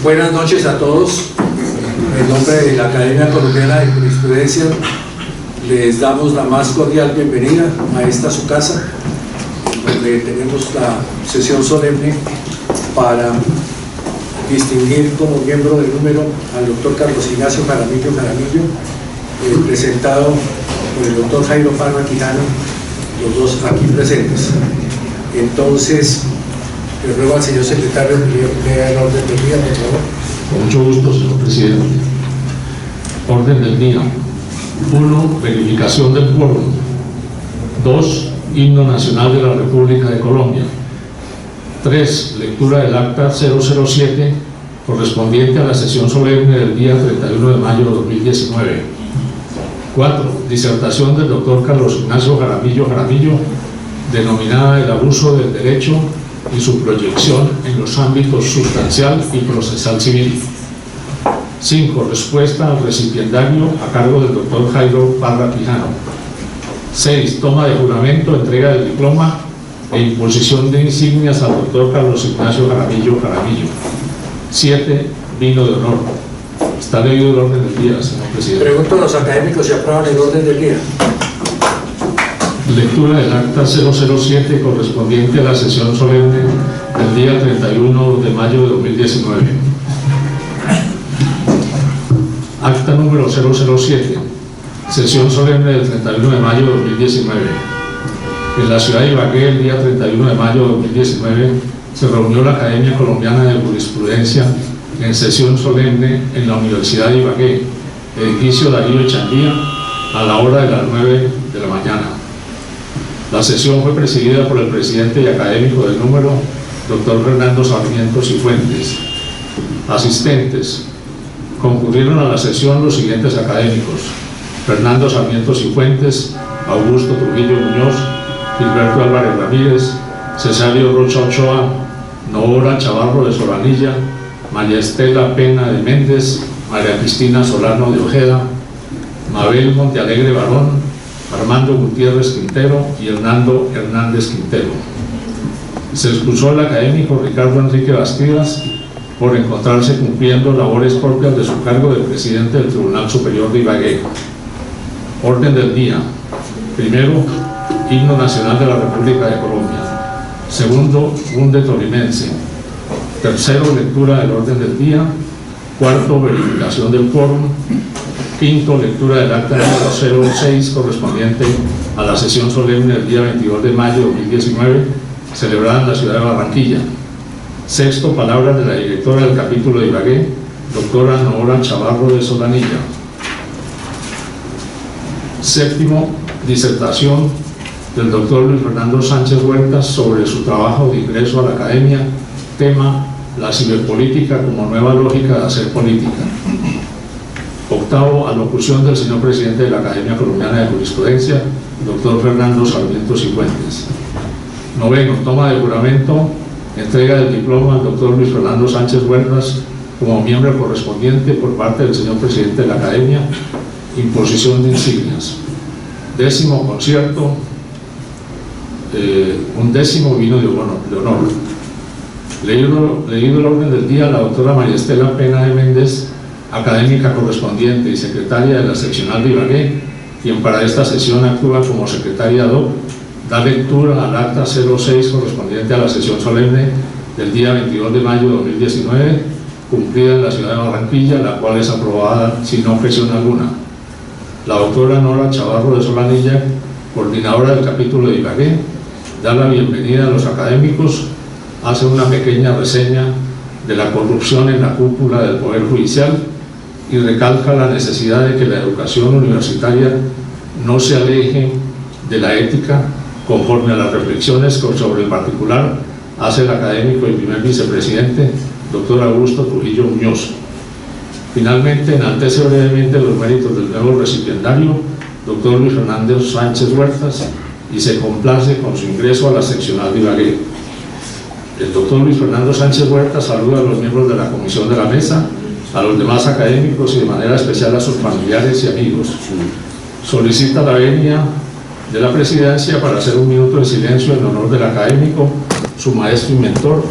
Buenas noches a todos. En nombre de la Academia Colombiana de Jurisprudencia les damos la más cordial bienvenida a esta su casa, donde tenemos la sesión solemne para distinguir como miembro de número al doctor Carlos Ignacio Jaramillo, presentado por el doctor Jairo Parra Quijano, los dos aquí presentes. Entonces, le ruego al señor secretario que lea el orden del día, por favor. Con mucho gusto, señor presidente. Orden del día. 1. Verificación del quórum. 2. Himno Nacional de la República de Colombia. 3. Lectura del acta 007 correspondiente a la sesión solemne del día 31 de mayo de 2019. 4. Disertación del doctor Carlos Ignacio Jaramillo, denominada El abuso del derecho y su proyección en los ámbitos sustancial y procesal civil. 5. Respuesta al recipiendario a cargo del doctor Jairo Parra Quijano. 6. Toma de juramento, entrega del diploma e imposición de insignias al doctor Carlos Ignacio Jaramillo. 7. Vino de honor. Está leído el orden del día, señor presidente. Pregunto a los académicos si aprueban el orden del día. Lectura del acta 007 correspondiente a la sesión solemne del día 31 de mayo de 2019. Acta número 007, sesión solemne del 31 de mayo de 2019. En la ciudad de Ibagué, el día 31 de mayo de 2019, se reunió la Academia Colombiana de Jurisprudencia en sesión solemne en la Universidad de Ibagué, edificio Darío Echandía, a la hora de las 9 de la mañana. La sesión fue presidida por el presidente y académico del número, doctor Fernando Sarmiento Cifuentes. Asistentes. Concurrieron a la sesión los siguientes académicos: Fernando Sarmiento Cifuentes, Augusto Trujillo Muñoz, Gilberto Álvarez Ramírez, Cesario Rocha Ochoa, Noora Chavarro de Solanilla, María Estela Pena de Méndez, María Cristina Solano de Ojeda, Mabel Montealegre Barón, Armando Gutiérrez Quintero y Hernando Hernández Quintero. Se excusó el académico Ricardo Enrique Bastidas por encontrarse cumpliendo labores propias de su cargo de presidente del Tribunal Superior de Ibagué. Orden del día. Primero, Himno Nacional de la República de Colombia. Segundo, Bunde Tolimense. Tercero, lectura del orden del día. Cuarto, verificación del quórum. Quinto, lectura del acta número 06 correspondiente a la sesión solemne del día 22 de mayo de 2019, celebrada en la ciudad de Barranquilla. Sexto, palabras de la directora del capítulo de Ibagué, doctora Noora Chavarro de Solanilla. Séptimo, disertación del doctor Luis Fernando Sánchez Huertas sobre su trabajo de ingreso a la academia, tema: la ciberpolítica como nueva lógica de hacer política. Octavo, alocución del señor presidente de la Academia Colombiana de Jurisprudencia, doctor Fernando Sarmiento Cifuentes. Noveno, toma de juramento, entrega del diploma al doctor Luis Fernando Sánchez Huertas como miembro correspondiente por parte del señor presidente de la Academia, imposición de insignias. Décimo, concierto, un décimo vino de honor. Leído el orden del día, la doctora María Estela Pena de Méndez, académica correspondiente y secretaria de la seccional de Ibagué, quien para esta sesión actúa como secretaria ad hoc, da lectura al acta 06 correspondiente a la sesión solemne del día 22 de mayo de 2019, cumplida en la ciudad de Barranquilla, la cual es aprobada sin objeción alguna. La doctora Noora Chavarro de Solanilla, coordinadora del capítulo de Ibagué, da la bienvenida a los académicos, hace una pequeña reseña de la corrupción en la cúpula del Poder Judicial y recalca la necesidad de que la educación universitaria no se aleje de la ética, conforme a las reflexiones sobre el particular hace el académico y primer vicepresidente, doctor Augusto Trujillo Muñoz. Finalmente, enaltece brevemente los méritos del nuevo recipiendario, doctor Luis Fernando Sánchez Huertas, y se complace con su ingreso a la seccional de Ibagué. El doctor Luis Fernando Sánchez Huertas saluda a los miembros de la comisión de la mesa, a los demás académicos y de manera especial a sus familiares y amigos. Solicita la venia de la presidencia para hacer un minuto de silencio en honor del académico, su maestro y mentor,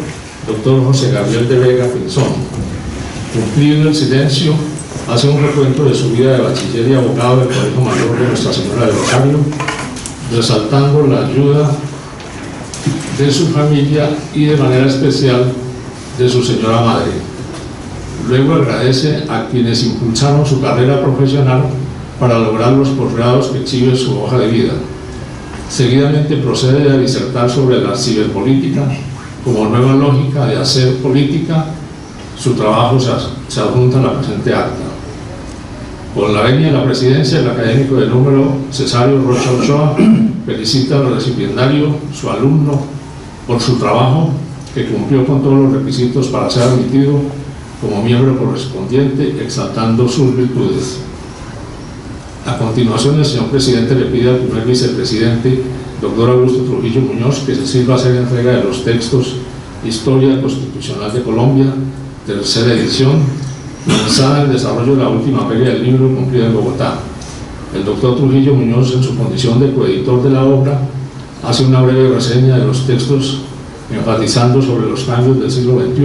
doctor José Gabriel de Vega Pinzón. Cumplido el silencio, hace un recuento de su vida de bachiller y abogado del Colegio Mayor de Nuestra Señora del Rosario, resaltando la ayuda de su familia y de manera especial de su señora madre. Luego agradece a quienes impulsaron su carrera profesional para lograr los posgrados que exhibe su hoja de vida. Seguidamente procede a disertar sobre la ciberpolítica como nueva lógica de hacer política. Su trabajo se adjunta a la presente acta. Con la venia de la presidencia, el académico de número Cesario Rocha Ochoa felicita al recipiendario, su alumno, por su trabajo, que cumplió con todos los requisitos para ser admitido como miembro correspondiente, exaltando sus virtudes. A continuación, el señor presidente le pide al primer vicepresidente, doctor Augusto Trujillo Muñoz, que se sirva a hacer entrega de los textos Historia Constitucional de Colombia, tercera edición, lanzada en el desarrollo de la última feria del libro cumplida en Bogotá. El doctor Trujillo Muñoz, en su condición de coeditor de la obra, hace una breve reseña de los textos, enfatizando sobre los cambios del siglo XXI,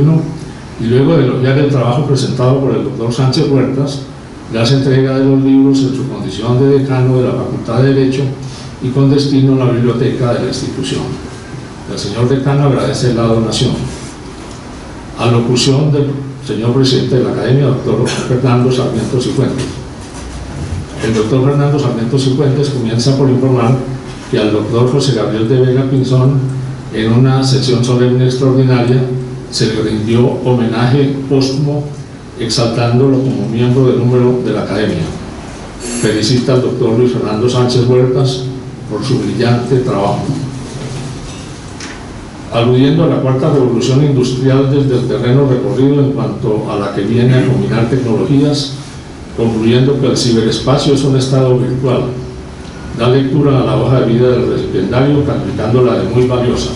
y luego de elogiar el trabajo presentado por el doctor Sánchez Huertas, le hace entrega de los libros en su condición de decano de la Facultad de Derecho y con destino a la biblioteca de la institución. El señor decano agradece la donación. A locución del señor presidente de la Academia, doctor Fernando Sarmiento Cifuentes. El doctor Fernando Sarmiento Cifuentes comienza por informar que al doctor José Gabriel de Vega Pinzón, en una sesión solemne extraordinaria, se le rindió homenaje póstumo, exaltándolo como miembro del número de la Academia. Felicita al doctor Luis Fernando Sánchez Huertas por su brillante trabajo. Aludiendo a la cuarta revolución industrial desde el terreno recorrido en cuanto a la que viene a combinar tecnologías, concluyendo que el ciberespacio es un estado virtual, da lectura a la hoja de vida del recipiendario, calificándola de muy valiosa.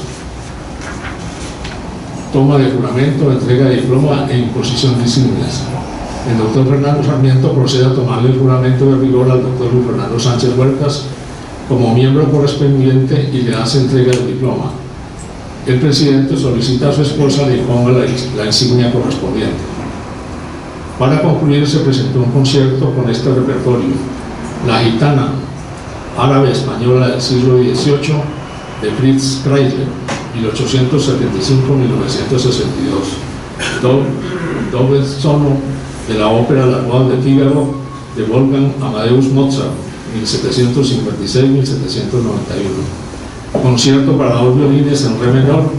Toma de juramento, entrega de diploma e imposición de insignias. El doctor Fernando Sarmiento procede a tomarle el juramento de rigor al doctor Luis Fernando Sánchez Huertas como miembro correspondiente y le hace entrega del diploma. El presidente solicita a su esposa le ponga la insignia correspondiente. Para concluir, se presentó un concierto con este repertorio: La Gitana, árabe-española del siglo XVIII, de Fritz Kreisler, 1875-1962. Doble sono de la ópera La Boda de Fígaro, de Wolfgang Amadeus Mozart, 1756-1791. Concierto para dos violines en re menor,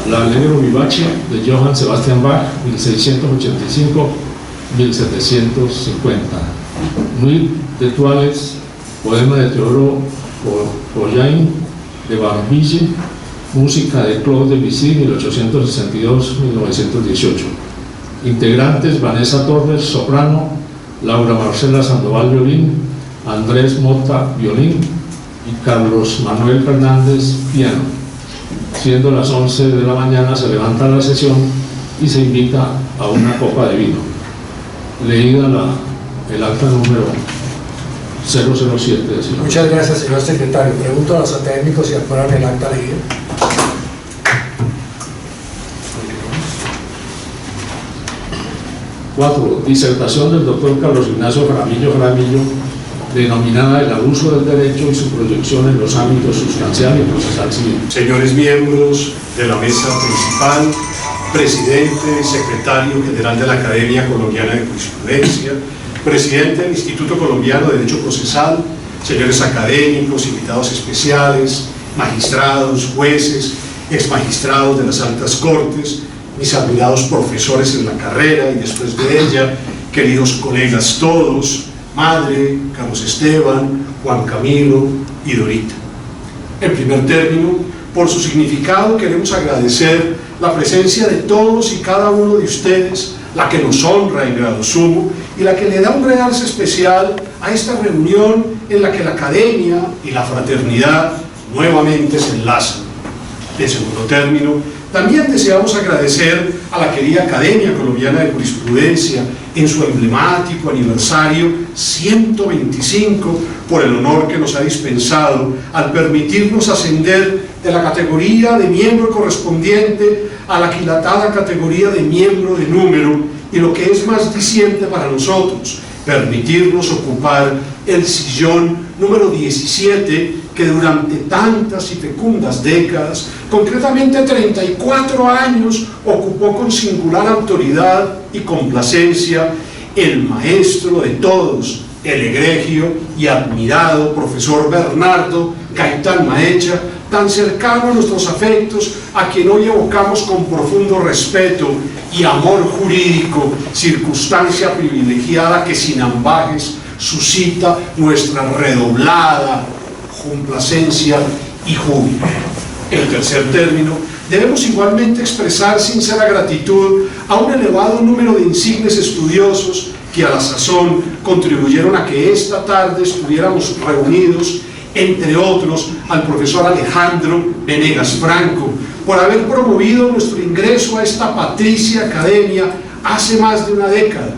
la Allegro Vivace de Johann Sebastian Bach, 1685-1750. Nuit de Toiles, poema de Teodoro Boyain de Barbille, música de Claude Debussy, 1862-1918. Integrantes: Vanessa Torres, soprano; Laura Marcela Sandoval, violín; Andrés Mota, violín; y Carlos Manuel Fernández, piano. Siendo las 11 de la mañana, se levanta la sesión y se invita a una copa de vino. Leída el acta número 007 de señor. Muchas gracias, señor secretario. Pregunto a los académicos si aprueban el acta leída. Cuatro, disertación del doctor Carlos Ignacio Jaramillo, denominada El abuso del derecho y su proyección en los ámbitos sustancial y procesal civil. Señores miembros de la mesa principal, presidente, secretario general de la Academia Colombiana de Jurisprudencia, presidente del Instituto Colombiano de Derecho Procesal, señores académicos, invitados especiales, magistrados, jueces, exmagistrados de las altas cortes, mis admirados profesores en la carrera y después de ella, queridos colegas todos, madre, Carlos Esteban, Juan Camilo y Dorita. En primer término, por su significado queremos agradecer la presencia de todos y cada uno de ustedes, la que nos honra en grado sumo y la que le da un realce especial a esta reunión en la que la academia y la fraternidad nuevamente se enlazan. En segundo término, también deseamos agradecer a la querida Academia Colombiana de Jurisprudencia en su emblemático aniversario 125 por el honor que nos ha dispensado al permitirnos ascender de la categoría de miembro correspondiente a la aquilatada categoría de miembro de número, y lo que es más diciente para nosotros, permitirnos ocupar el sillón número 17 que durante tantas y fecundas décadas, concretamente 34 años, ocupó con singular autoridad y complacencia el maestro de todos, el egregio y admirado profesor Bernardo Gaitán Maecha, tan cercano a nuestros afectos, a quien hoy evocamos con profundo respeto y amor jurídico, circunstancia privilegiada que sin ambajes suscita nuestra redoblada complacencia y júbilo. En tercer término, debemos igualmente expresar sincera gratitud a un elevado número de insignes estudiosos que a la sazón contribuyeron a que esta tarde estuviéramos reunidos, entre otros al profesor Alejandro Venegas Franco, por haber promovido nuestro ingreso a esta patricia academia hace más de una década,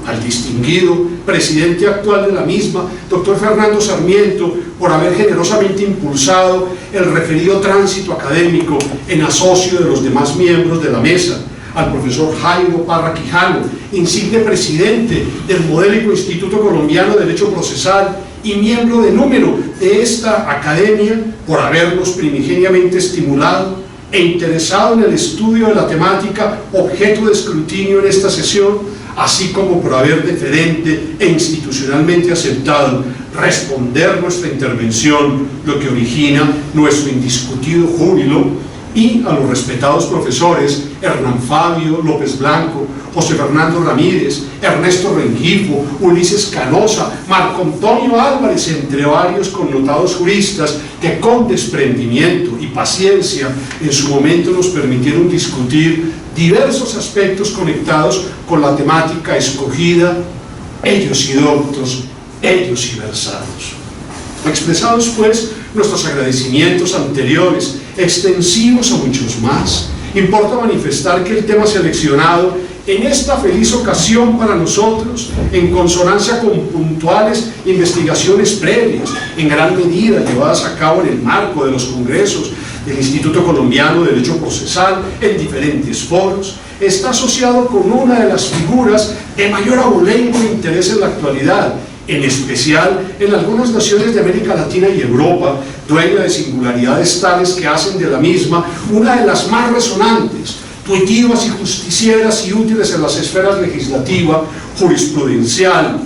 al distinguido presidente actual de la misma, doctor Fernando Sarmiento, por haber generosamente impulsado el referido tránsito académico en asocio de los demás miembros de la mesa, al profesor Jairo Parra Quijano, insigne presidente del modélico Instituto Colombiano de Derecho Procesal y miembro de número de esta academia, por habernos primigeniamente estimulado e interesado en el estudio de la temática objeto de escrutinio en esta sesión, así como por haber deferente e institucionalmente aceptado responder nuestra intervención, lo que origina nuestro indiscutido júbilo, y a los respetados profesores Hernán Fabio López Blanco, José Fernando Ramírez, Ernesto Rengifo, Ulises Canosa, Marco Antonio Álvarez, entre varios connotados juristas que con desprendimiento y paciencia en su momento nos permitieron discutir diversos aspectos conectados con la temática escogida, ellos y doctos, ellos y versados. Expresados pues nuestros agradecimientos anteriores, extensivos a muchos más, importa manifestar que el tema seleccionado en esta feliz ocasión para nosotros, en consonancia con puntuales investigaciones previas, en gran medida llevadas a cabo en el marco de los congresos del Instituto Colombiano de Derecho Procesal en diferentes foros, está asociado con una de las figuras de mayor abolengo interés en la actualidad, en especial en algunas naciones de América Latina y Europa, dueña de singularidades tales que hacen de la misma una de las más resonantes, tuitivas y justicieras y útiles en las esferas legislativa, jurisprudencial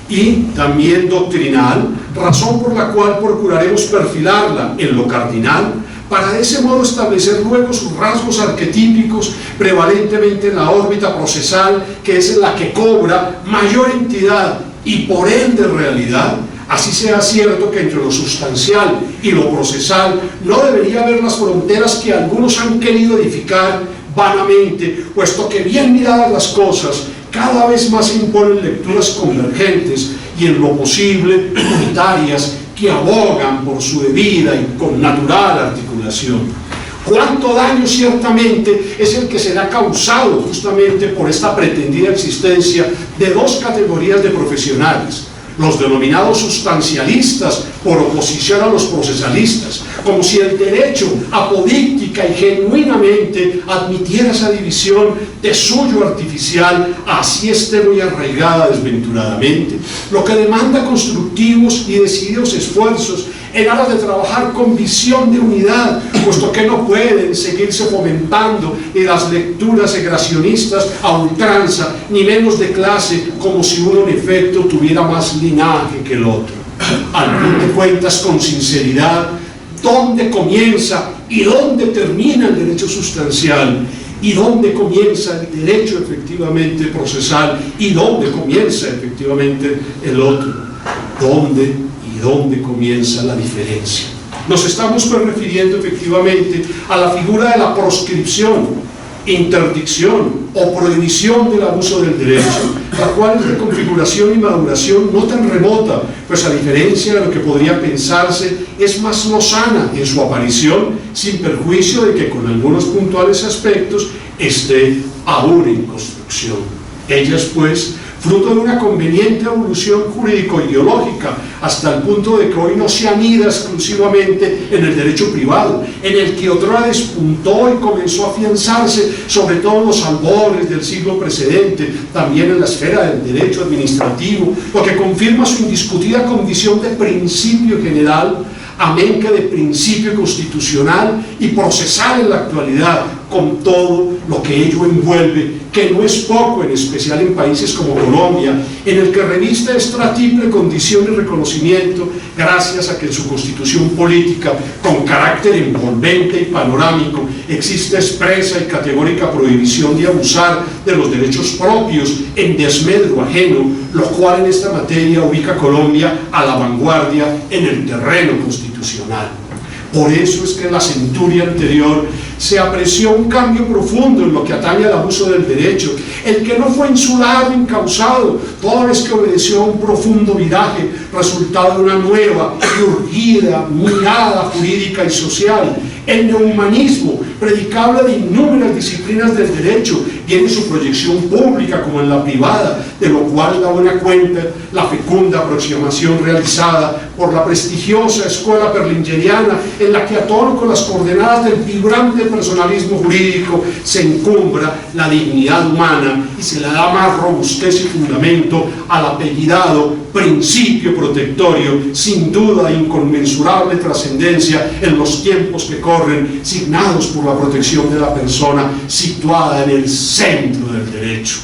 y también doctrinal, razón por la cual procuraremos perfilarla en lo cardinal, para de ese modo establecer luego sus rasgos arquetípicos prevalentemente en la órbita procesal, que es en la que cobra mayor entidad y por ende realidad, así sea cierto que entre lo sustancial y lo procesal no debería haber las fronteras que algunos han querido edificar vanamente, puesto que bien miradas las cosas, cada vez más se imponen lecturas convergentes y en lo posible unitarias que abogan por su debida y con natural articulación. Cuánto daño ciertamente es el que será causado justamente por esta pretendida existencia de dos categorías de profesionales, los denominados sustancialistas por oposición a los procesalistas, como si el derecho apodíctica y genuinamente admitiera esa división de suyo artificial, así esté muy arraigada desventuradamente, lo que demanda constructivos y decididos esfuerzos en aras de trabajar con visión de unidad, puesto que no pueden seguirse fomentando ni las lecturas segregacionistas a ultranza, ni menos de clase, como si uno en efecto tuviera más linaje que el otro. Al fin de cuentas, con sinceridad, ¿dónde comienza y dónde termina el derecho sustancial? ¿Y dónde comienza el derecho efectivamente procesal? ¿Y dónde comienza efectivamente el otro? ¿Dónde comienza la diferencia? Nos estamos refiriendo efectivamente a la figura de la proscripción, interdicción o prohibición del abuso del derecho, la cual es de configuración y maduración no tan remota, pues a diferencia de lo que podría pensarse, es más lozana en su aparición, sin perjuicio de que con algunos puntuales aspectos esté aún en construcción. Ellas pues fruto de una conveniente evolución jurídico-ideológica, hasta el punto de que hoy no se anida exclusivamente en el derecho privado, en el que otrora despuntó y comenzó a afianzarse, sobre todo en los albores del siglo precedente, también en la esfera del derecho administrativo, lo que confirma su indiscutida condición de principio general, amén que de principio constitucional y procesal en la actualidad, con todo lo que ello envuelve, que no es poco, en especial en países como Colombia, en el que reviste esta triple condición y reconocimiento, gracias a que en su constitución política, con carácter envolvente y panorámico, existe expresa y categórica prohibición de abusar de los derechos propios en desmedro ajeno, lo cual en esta materia ubica a Colombia a la vanguardia en el terreno constitucional. Por eso es que en la centuria anterior se apreció un cambio profundo en lo que atañe al abuso del derecho, el que no fue insulado, incausado, toda vez que obedeció a un profundo viraje, resultado de una nueva y urgida mirada jurídica y social. El neohumanismo, predicable de innumerables disciplinas del derecho, tiene su proyección pública como en la privada, de lo cual da buena cuenta la fecunda aproximación realizada por la prestigiosa escuela berlingeriana, en la que a tono con las coordenadas del vibrante personalismo jurídico se encumbra la dignidad humana y se le da más robustez y fundamento al apellidado principio protectorio, sin duda de inconmensurable trascendencia en los tiempos que corren, signados por la protección de la persona situada en el centro del derecho.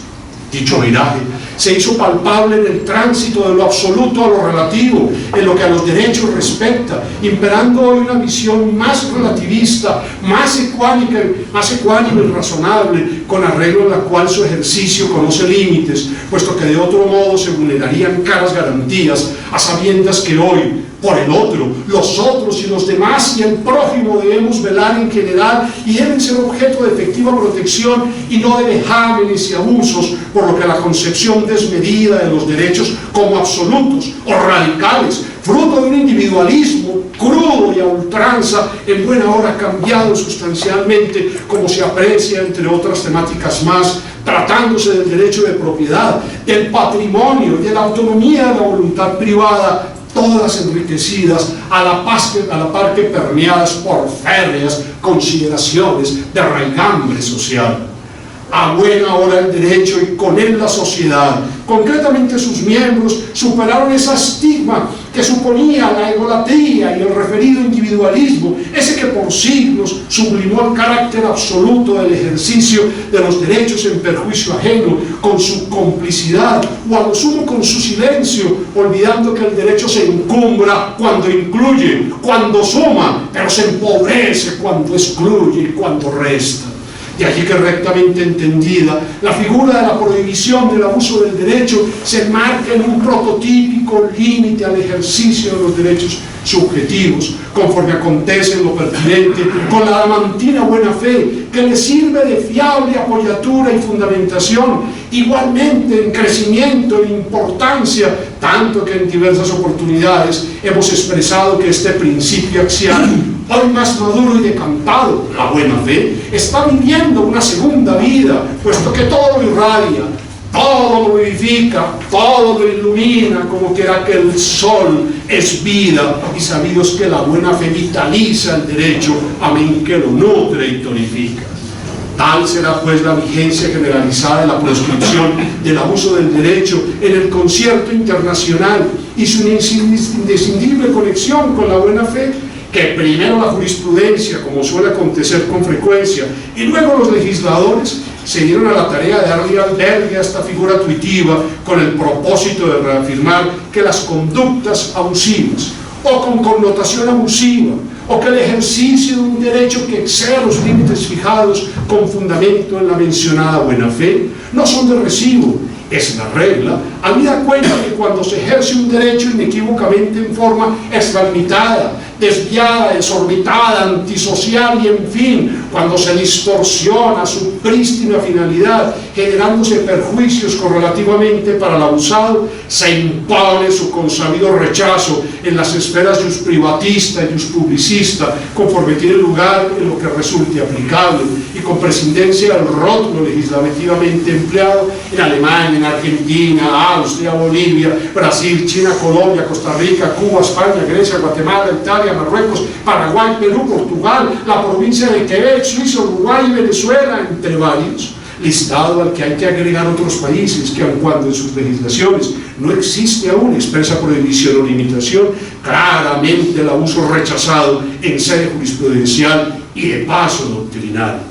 Dicho viraje se hizo palpable en el tránsito de lo absoluto a lo relativo, en lo que a los derechos respecta, imperando hoy una visión más relativista, más ecuánime y razonable, con arreglo en la cual su ejercicio conoce límites, puesto que de otro modo se vulnerarían caras garantías, a sabiendas que hoy, por el otro, los otros y los demás y el prójimo debemos velar en general y deben ser objeto de efectiva protección y no de vejámenes y abusos, por lo que la concepción desmedida de los derechos como absolutos o radicales, fruto de un individualismo crudo y a ultranza, en buena hora cambiado sustancialmente, como se aprecia entre otras temáticas más, tratándose del derecho de propiedad, del patrimonio, de la autonomía de la voluntad privada, todas enriquecidas a la par que permeadas por férreas consideraciones de raigambre social. A buena hora el derecho y con él la sociedad, concretamente sus miembros, superaron ese estigma que suponía la egolatría y el referido individualismo, ese que por siglos sublimó el carácter absoluto del ejercicio de los derechos en perjuicio ajeno, con su complicidad o a lo sumo con su silencio, olvidando que el derecho se encumbra cuando incluye, cuando suma, pero se empobrece cuando excluye y cuando resta. De allí que rectamente entendida, la figura de la prohibición del abuso del derecho se enmarca en un prototípico límite al ejercicio de los derechos subjetivos, conforme acontece en lo pertinente con la adamantina buena fe, que le sirve de fiable apoyatura y fundamentación, igualmente en crecimiento e importancia, tanto que en diversas oportunidades hemos expresado que este principio axial, hoy más maduro y decantado, la buena fe, está viviendo una segunda vida, puesto que todo lo irradia, todo lo vivifica, todo lo ilumina, como quiera que el sol es vida, y sabidos que la buena fe vitaliza el derecho, amén que lo nutre y tonifica. Tal será pues la vigencia generalizada de la proscripción del abuso del derecho en el concierto internacional y su indescindible conexión con la buena fe, que primero la jurisprudencia, como suele acontecer con frecuencia, y luego los legisladores se dieron a la tarea de darle albergue a esta figura tuitiva con el propósito de reafirmar que las conductas abusivas o con connotación abusiva o que el ejercicio de un derecho que excede los límites fijados con fundamento en la mencionada buena fe no son de recibo. Es la regla, habida cuenta que cuando se ejerce un derecho inequívocamente en forma extralimitada, desviada, desorbitada, antisocial y en fin, cuando se distorsiona su prístina finalidad, generándose perjuicios correlativamente para el abusado, se impone su consabido rechazo en las esferas jus privatista y jus publicista, conforme tiene lugar en lo que resulte aplicable, y con prescindencia del rótulo legislativamente empleado en Alemania, en Argentina, Austria, Bolivia, Brasil, China, Colombia, Costa Rica, Cuba, España, Grecia, Guatemala, Italia, Marruecos, Paraguay, Perú, Portugal, la provincia de Quebec, Suiza, Uruguay y Venezuela, entre varios, listado al que hay que agregar otros países que, aun cuando en sus legislaciones no existe aún expresa prohibición o limitación, claramente el abuso rechazado en sede jurisprudencial y de paso doctrinario.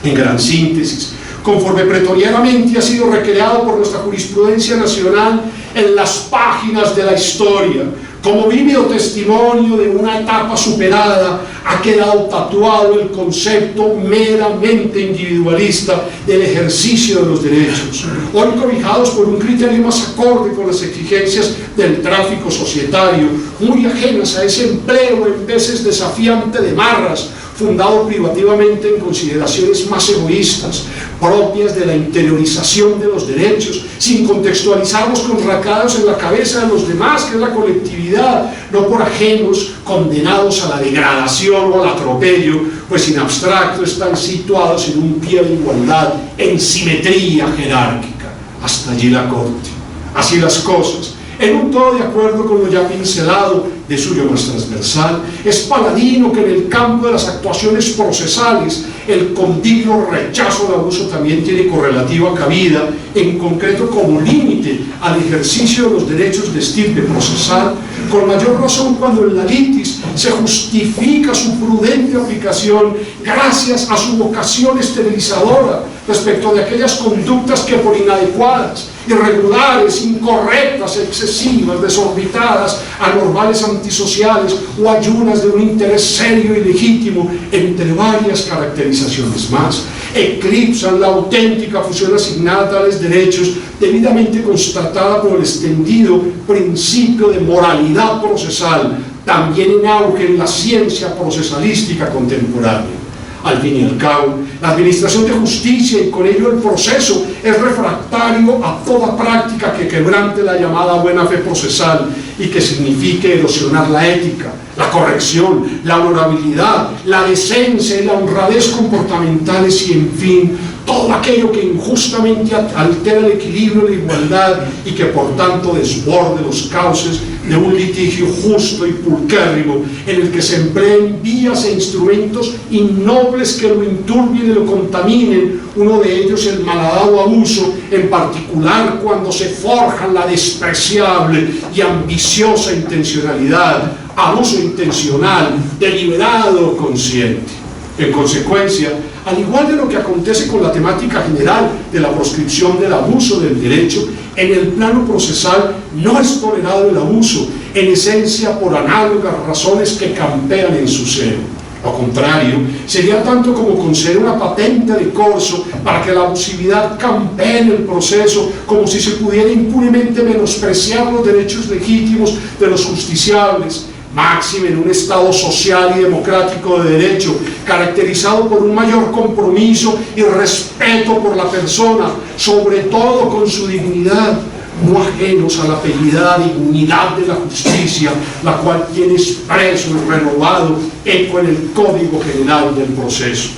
En gran síntesis, conforme pretorianamente ha sido recreado por nuestra jurisprudencia nacional en las páginas de la historia, como vívido testimonio de una etapa superada, ha quedado tatuado el concepto meramente individualista del ejercicio de los derechos, hoy cobijados por un criterio más acorde con las exigencias del tráfico societario, muy ajenas a ese empleo en veces desafiante de marras, fundado privativamente en consideraciones más egoístas, propias de la interiorización de los derechos, sin contextualizarlos con racados en la cabeza de los demás, que es la colectividad, no por ajenos condenados a la degradación o al atropello, pues en abstracto están situados en un pie de igualdad, en simetría jerárquica. Hasta allí la corte. Así las cosas. En un todo de acuerdo con lo ya pincelado, de suyo más transversal, es paladino que en el campo de las actuaciones procesales el continuo rechazo al abuso también tiene correlativa cabida, en concreto como límite al ejercicio de los derechos de estirpe procesal, con mayor razón cuando en la litis se justifica su prudente aplicación gracias a su vocación esterilizadora respecto de aquellas conductas que por inadecuadas, irregulares, incorrectas, excesivas, desorbitadas, anormales, antisociales o ayunas de un interés serio y legítimo, entre varias caracterizaciones más, eclipsan la auténtica función asignada a tales derechos, debidamente constatada por el extendido principio de moralidad procesal, también en auge en la ciencia procesalística contemporánea. Al fin y al cabo, la administración de justicia y con ello el proceso es refractario a toda práctica que quebrante la llamada buena fe procesal y que signifique erosionar la ética, la corrección, la honorabilidad, la decencia y la honradez comportamentales y, en fin, todo aquello que injustamente altera el equilibrio de la igualdad y que por tanto desborde los cauces de un litigio justo y pulquérrimo en el que se empleen vías e instrumentos innobles que lo enturbien y lo contaminen, uno de ellos el malhadado abuso, en particular cuando se forjan la despreciable y ambiciosa intencionalidad, abuso intencional, deliberado o consciente. En consecuencia, al igual de lo que acontece con la temática general de la proscripción del abuso del derecho, en el plano procesal no es tolerado el abuso, en esencia por análogas razones que campean en su seno. Lo contrario, sería tanto como conceder una patente de corso para que la abusividad campee en el proceso, como si se pudiera impunemente menospreciar los derechos legítimos de los justiciables, máxime en un Estado social y democrático de derecho, caracterizado por un mayor compromiso y respeto por la persona, sobre todo con su dignidad, no ajenos a la apellidada dignidad de la justicia, la cual tiene expreso y renovado eco en el Código General del Proceso.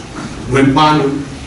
No en vano,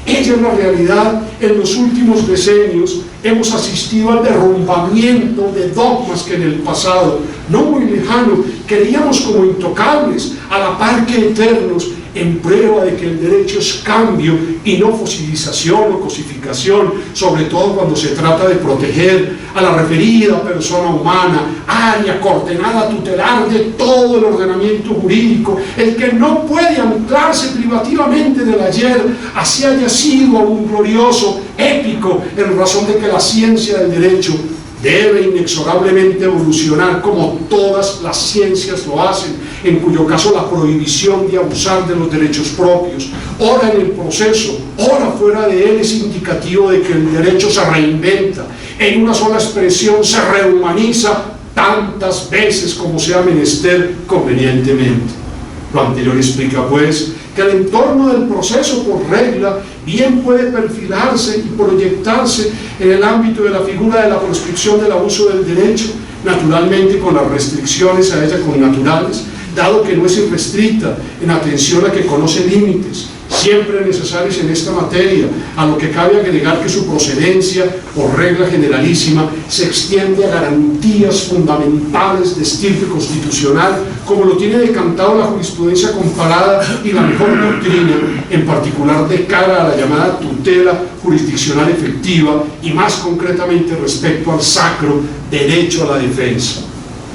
ella es la realidad. En los últimos decenios hemos asistido al derrumbamiento de dogmas que en el pasado, no muy lejano, creíamos como intocables, a la par que eternos, en prueba de que el derecho es cambio y no fosilización o cosificación, sobre todo cuando se trata de proteger a la referida persona humana, área coordenada tutelar de todo el ordenamiento jurídico, el que no puede anclarse privativamente del ayer, así haya sido un glorioso, épico, en razón de que la ciencia del derecho debe inexorablemente evolucionar como todas las ciencias lo hacen, en cuyo caso la prohibición de abusar de los derechos propios, ora en el proceso, ora fuera de él, es indicativo de que el derecho se reinventa, en una sola expresión se rehumaniza tantas veces como sea menester convenientemente. Lo anterior explica, pues, que el entorno del proceso, por regla, bien puede perfilarse y proyectarse en el ámbito de la figura de la proscripción del abuso del derecho, naturalmente con las restricciones a ella connaturales, dado que no es irrestricta en atención a que conoce límites, siempre necesarios en esta materia, a lo que cabe agregar que su procedencia, por regla generalísima, se extiende a garantías fundamentales de estirpe constitucional, como lo tiene decantado la jurisprudencia comparada y la mejor doctrina, en particular de cara a la llamada tutela jurisdiccional efectiva y más concretamente respecto al sacro derecho a la defensa.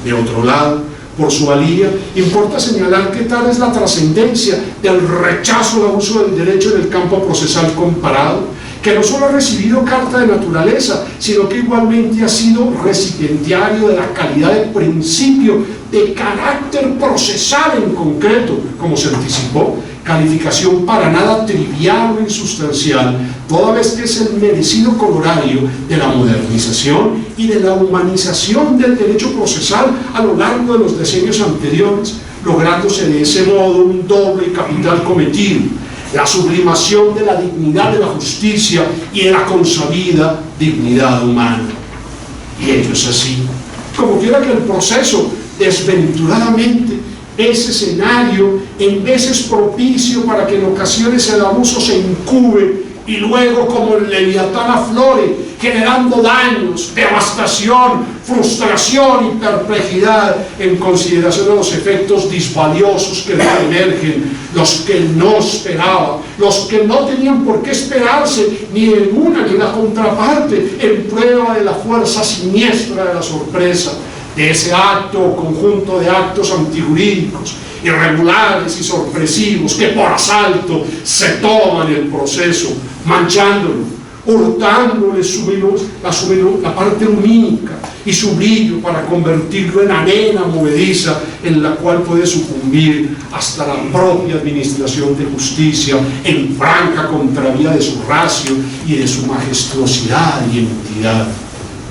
De otro lado, por su valía, importa señalar que tal es la trascendencia del rechazo al abuso del derecho en el campo procesal comparado, que no solo ha recibido carta de naturaleza, sino que igualmente ha sido recipiendario de la calidad de principio de carácter procesal en concreto, como se anticipó, calificación para nada trivial o insustancial, toda vez que es el merecido colorario de la modernización y de la humanización del derecho procesal a lo largo de los decenios anteriores, lográndose de ese modo un doble y capital cometido: la sublimación de la dignidad de la justicia y de la consabida dignidad humana. Y ello es así. Como quiera que el proceso, desventuradamente, ese escenario en veces propicio para que en ocasiones el abuso se incube y luego como el leviatán aflore, generando daños, devastación, frustración y perplejidad en consideración de los efectos disvaliosos que emergen, los que no esperaba, los que no tenían por qué esperarse ni en una ni la contraparte, en prueba de la fuerza siniestra de la sorpresa, de ese acto o conjunto de actos antijurídicos, irregulares y sorpresivos que por asalto se toman el proceso, manchándolo, hurtándole la parte lumínica y su brillo para convertirlo en arena movediza en la cual puede sucumbir hasta la propia administración de justicia en franca contravía de su ratio y de su majestuosidad y entidad.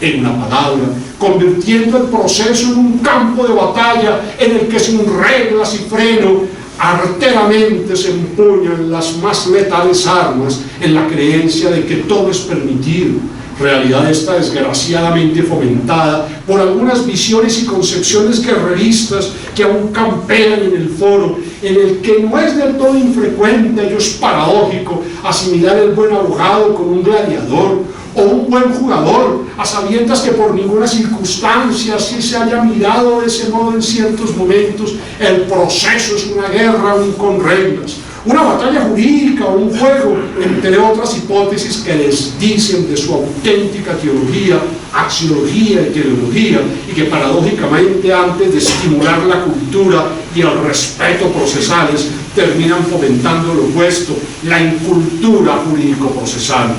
En una palabra, convirtiendo el proceso en un campo de batalla en el que sin reglas y freno arteramente se empuñan las más letales armas en la creencia de que todo es permitido, realidad esta desgraciadamente fomentada por algunas visiones y concepciones guerreristas que aún campean en el foro, en el que no es del todo infrecuente, ello es paradójico, asimilar el buen abogado con un gladiador o un buen jugador, a sabiendas que por ninguna circunstancia, si se haya mirado de ese modo en ciertos momentos, el proceso es una guerra aún con reglas, una batalla jurídica o un juego, entre otras hipótesis que les dicen de su auténtica teología, axiología y teleología, y que paradójicamente antes de estimular la cultura y el respeto procesales, terminan fomentando lo opuesto, la incultura jurídico-procesal.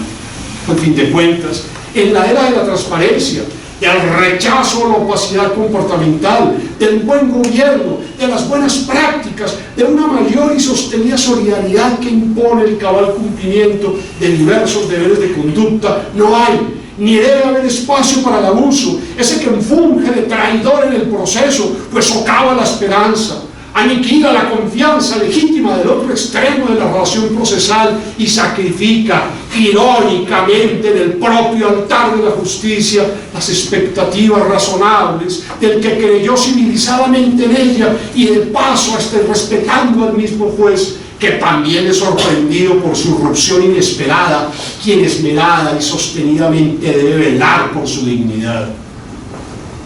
En fin de cuentas, en la era de la transparencia, del rechazo a la opacidad comportamental, del buen gobierno, de las buenas prácticas, de una mayor y sostenida solidaridad que impone el cabal cumplimiento de diversos deberes de conducta, no hay ni debe haber espacio para el abuso, ese que funge de traidor en el proceso, pues socava la esperanza, aniquila la confianza legítima del otro extremo de la relación procesal y sacrifica irónicamente en el propio altar de la justicia las expectativas razonables del que creyó civilizadamente en ella y de paso hasta respetando al mismo juez, que también es sorprendido por su irrupción inesperada, quien esmerada y sostenidamente debe velar por su dignidad.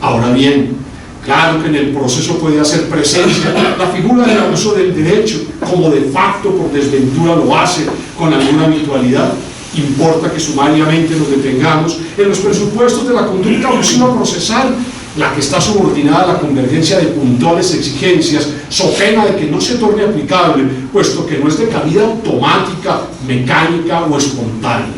Ahora bien, claro que en el proceso puede hacer presencia la figura del abuso del derecho, como de facto por desventura lo hace con alguna habitualidad. Importa que sumariamente nos detengamos en los presupuestos de la conducta abusiva procesal, la que está subordinada a la convergencia de puntuales exigencias, so pena de que no se torne aplicable, puesto que no es de cabida automática, mecánica o espontánea.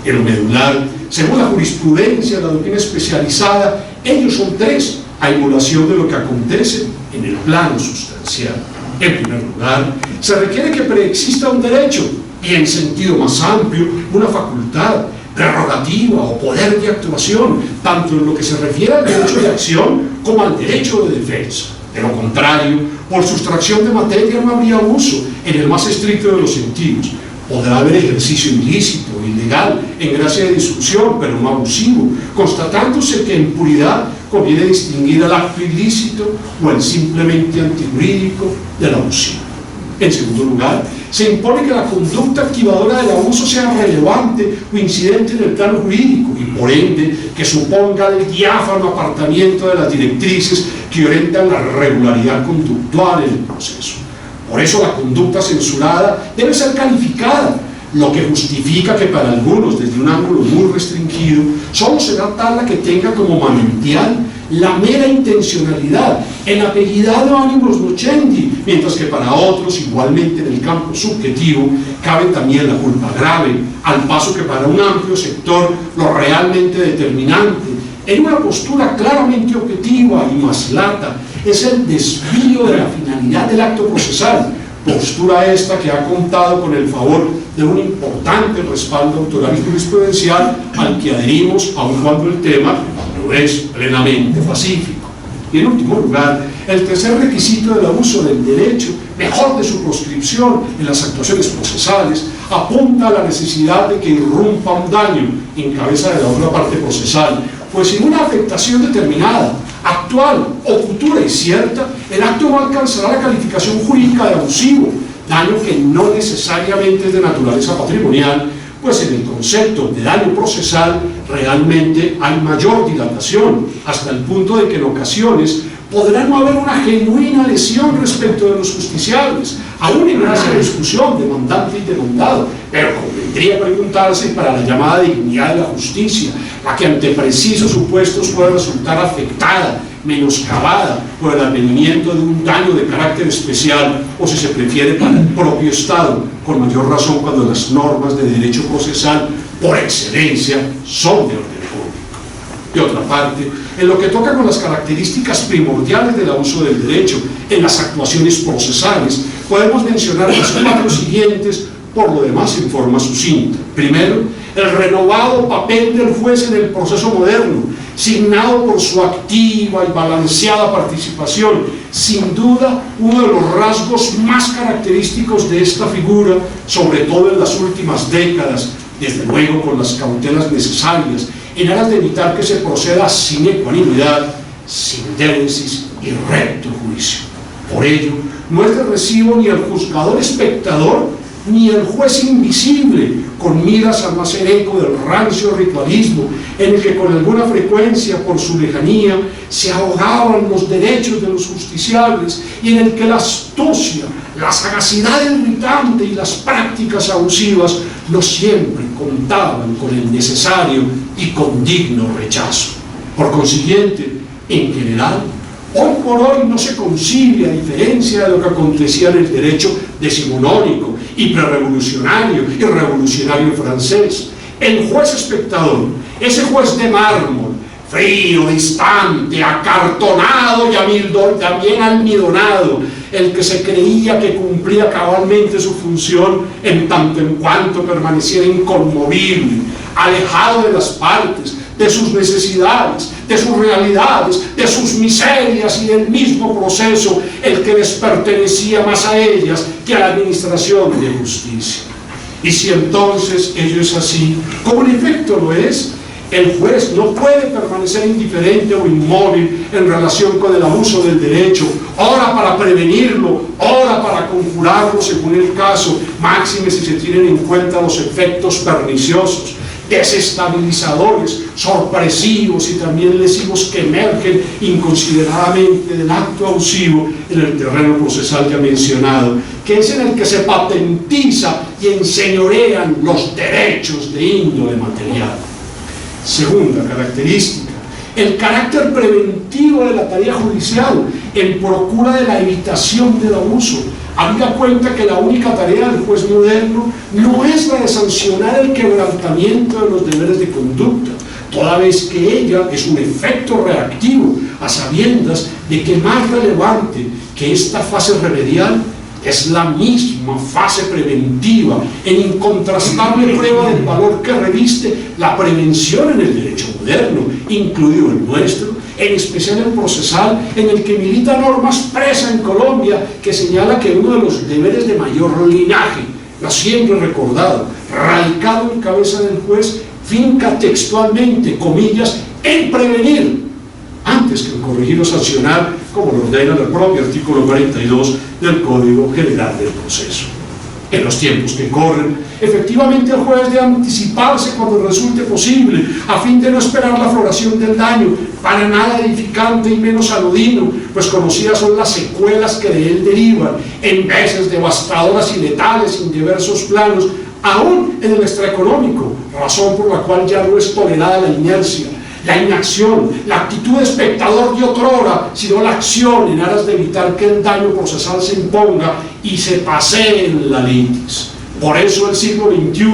En lo medular, según la jurisprudencia de la doctrina especializada, ellos son tres, a emulación de lo que acontece en el plano sustancial. En primer lugar, se requiere que preexista un derecho y, en sentido más amplio, una facultad, prerrogativa o poder de actuación, tanto en lo que se refiere al derecho de acción como al derecho de defensa. De lo contrario, por sustracción de materia no habría uso en el más estricto de los sentidos. Podrá haber ejercicio ilícito, ilegal, en gracia de disrupción, pero no abusivo, constatándose que en puridad conviene distinguir el acto ilícito o el simplemente antijurídico del abusivo. En segundo lugar, se impone que la conducta activadora del abuso sea relevante o incidente en el plano jurídico y, por ende, que suponga el diáfano apartamiento de las directrices que orientan la regularidad conductual en el proceso. Por eso la conducta censurada debe ser calificada, lo que justifica que para algunos, desde un ángulo muy restringido, solo será tal la que tenga como manantial la mera intencionalidad, el apellidado ánimos nocendi, mientras que para otros, igualmente en el campo subjetivo, cabe también la culpa grave, al paso que para un amplio sector lo realmente determinante, en una postura claramente objetiva y más lata, es el desvío de la finalidad del acto procesal, postura esta que ha contado con el favor de un importante respaldo autoral y jurisprudencial al que adherimos, aun cuando el tema no es plenamente pacífico. Y en último lugar, el tercer requisito del abuso del derecho, mejor de su proscripción en las actuaciones procesales, apunta a la necesidad de que irrumpa un daño en cabeza de la otra parte procesal, pues sin una afectación determinada, actual o futura y cierta, el acto no alcanzará la calificación jurídica de abusivo, daño que no necesariamente es de naturaleza patrimonial, pues en el concepto de daño procesal realmente hay mayor dilatación, hasta el punto de que en ocasiones podrá no haber una genuina lesión respecto de los justiciables, aún en esa discusión demandante y demandado, pero convendría preguntarse para la llamada dignidad de la justicia, la que ante precisos supuestos puede resultar afectada, menoscabada por el advenimiento de un daño de carácter especial, o si se prefiere para el propio Estado, con mayor razón cuando las normas de derecho procesal por excelencia son de orden público. De otra parte, en lo que toca con las características primordiales del abuso del derecho en las actuaciones procesales, podemos mencionar las cuatro siguientes, por lo demás en forma sucinta. Primero, el renovado papel del juez en el proceso moderno, signado por su activa y balanceada participación, sin duda uno de los rasgos más característicos de esta figura, sobre todo en las últimas décadas, desde luego con las cautelas necesarias, en aras de evitar que se proceda sin ecuanimidad, sin déresis y recto juicio. Por ello, no es de recibo ni el juzgador espectador ni el juez invisible, con miras al más eco del rancio ritualismo, en el que con alguna frecuencia, por su lejanía, se ahogaban los derechos de los justiciables, y en el que la astucia, la sagacidad irritante y las prácticas abusivas no siempre contaban con el necesario y con digno rechazo. Por consiguiente, en general, hoy por hoy no se concibe, a diferencia de lo que acontecía en el derecho decimonónico y prerevolucionario y revolucionario francés, el juez espectador, ese juez de mármol, frío, distante, acartonado y también almidonado, el que se creía que cumplía cabalmente su función en tanto en cuanto permaneciera inconmovible, alejado de las partes, de sus necesidades, de sus realidades, de sus miserias y del mismo proceso, el que les pertenecía más a ellas que a la administración de justicia. Y si entonces ello es así, como en efecto lo es, el juez no puede permanecer indiferente o inmóvil en relación con el abuso del derecho, ora para prevenirlo, ora para conjurarlo según el caso, máxime si se tienen en cuenta los efectos perniciosos, desestabilizadores, sorpresivos y también lesivos que emergen inconsideradamente del acto abusivo en el terreno procesal ya mencionado, que es en el que se patentiza y enseñorean los derechos de índole material. Segunda característica, el carácter preventivo de la tarea judicial en procura de la evitación del abuso. Habida cuenta que la única tarea del juez moderno no es la de sancionar el quebrantamiento de los deberes de conducta, toda vez que ella es un efecto reactivo, a sabiendas de que más relevante que esta fase remedial es la misma fase preventiva, en incontrastable prueba del valor que reviste la prevención en el derecho moderno, incluido el nuestro, en especial el procesal, en el que milita norma expresa en Colombia que señala que uno de los deberes de mayor linaje, lo siempre recordado, radicado en cabeza del juez, finca textualmente, comillas, en prevenir, antes que en corregir o sancionar como lo ordena el propio artículo 42 del Código General del Proceso. En los tiempos que corren, efectivamente el juez debe anticiparse cuando resulte posible, a fin de no esperar la floración del daño, para nada edificante y menos anodino, pues conocidas son las secuelas que de él derivan, en veces devastadoras y letales en diversos planos, aún en el extraeconómico, razón por la cual ya no es tolerada la inercia, la inacción, la actitud de espectador de otrora, sino la acción en aras de evitar que el daño procesal se imponga y se pasee en la litis. Por eso el siglo XXI,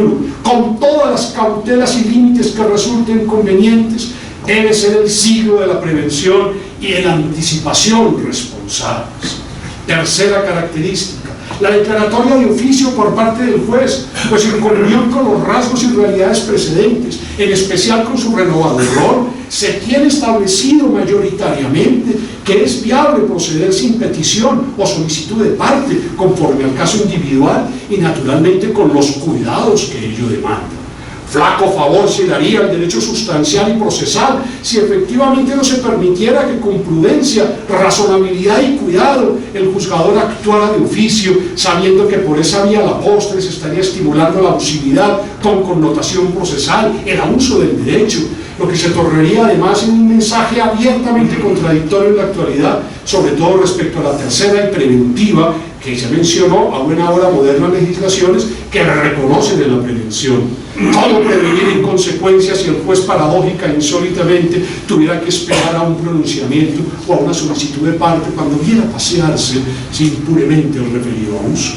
con todas las cautelas y límites que resulten convenientes, debe ser el siglo de la prevención y de la anticipación responsables. Tercera característica, la declaratoria de oficio por parte del juez, pues en comunión con los rasgos y realidades precedentes, en especial con su renovado rol, se tiene establecido mayoritariamente que es viable proceder sin petición o solicitud de parte, conforme al caso individual y naturalmente con los cuidados que ello demanda. Flaco favor se daría al derecho sustancial y procesal si efectivamente no se permitiera que con prudencia, razonabilidad y cuidado el juzgador actuara de oficio, sabiendo que por esa vía a la postre se estaría estimulando la abusividad con connotación procesal, el abuso del derecho, lo que se tornaría además en un mensaje abiertamente contradictorio en la actualidad, sobre todo respecto a la tercera y preventiva que se mencionó a buena hora modernas legislaciones que reconocen en la prevención. ¿Cómo prevenir en consecuencia si el juez paradójica e insólitamente tuviera que esperar a un pronunciamiento o a una solicitud de parte cuando viera pasearse sin puramente el referido abuso?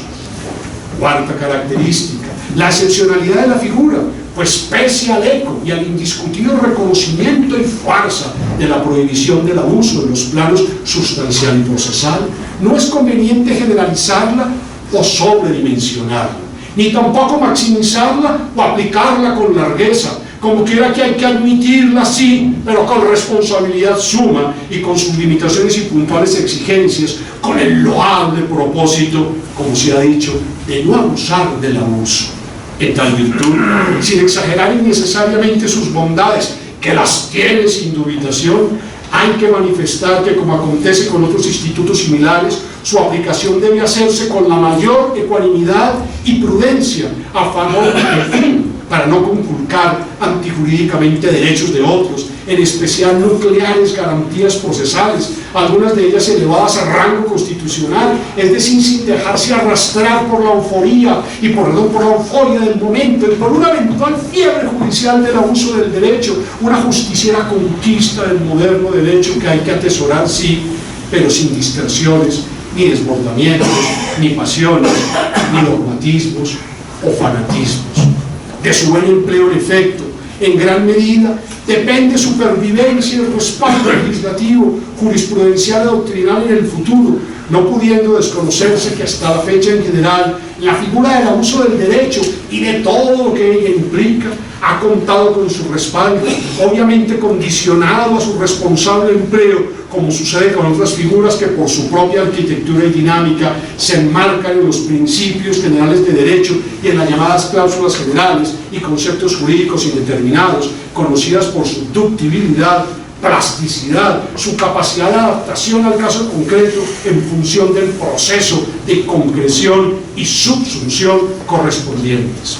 Cuarta característica, la excepcionalidad de la figura, pues pese al eco y al indiscutido reconocimiento y fuerza de la prohibición del abuso en los planos sustancial y procesal, no es conveniente generalizarla o sobredimensionarla, ni tampoco maximizarla o aplicarla con largueza, como quiera que hay que admitirla sí, pero con responsabilidad suma y con sus limitaciones y puntuales exigencias, con el loable propósito, como se ha dicho, de no abusar del abuso. En tal virtud, sin exagerar innecesariamente sus bondades, que las tiene sin dubitación, hay que manifestar que, como acontece con otros institutos similares, su aplicación debe hacerse con la mayor ecuanimidad y prudencia, a favor del fin, para no conculcar antijurídicamente derechos de otros, en especial nucleares garantías procesales, algunas de ellas elevadas a rango constitucional, es decir, sin dejarse arrastrar por la euforia y por la euforia del momento y por una eventual fiebre judicial del abuso del derecho, una justiciera conquista del moderno derecho que hay que atesorar, sí, pero sin dispersiones, ni desbordamientos, ni pasiones, ni dogmatismos o fanatismos. De su buen empleo, en efecto, en gran medida depende supervivencia y el respaldo legislativo, jurisprudencial y doctrinal en el futuro, no pudiendo desconocerse que hasta la fecha en general la figura del abuso del derecho y de todo lo que ella implica ha contado con su respaldo, obviamente condicionado a su responsable empleo, como sucede con otras figuras que por su propia arquitectura y dinámica se enmarcan en los principios generales de derecho y en las llamadas cláusulas generales y conceptos jurídicos indeterminados, conocidas por su ductibilidad, plasticidad, su capacidad de adaptación al caso concreto en función del proceso de concreción y subsunción correspondientes.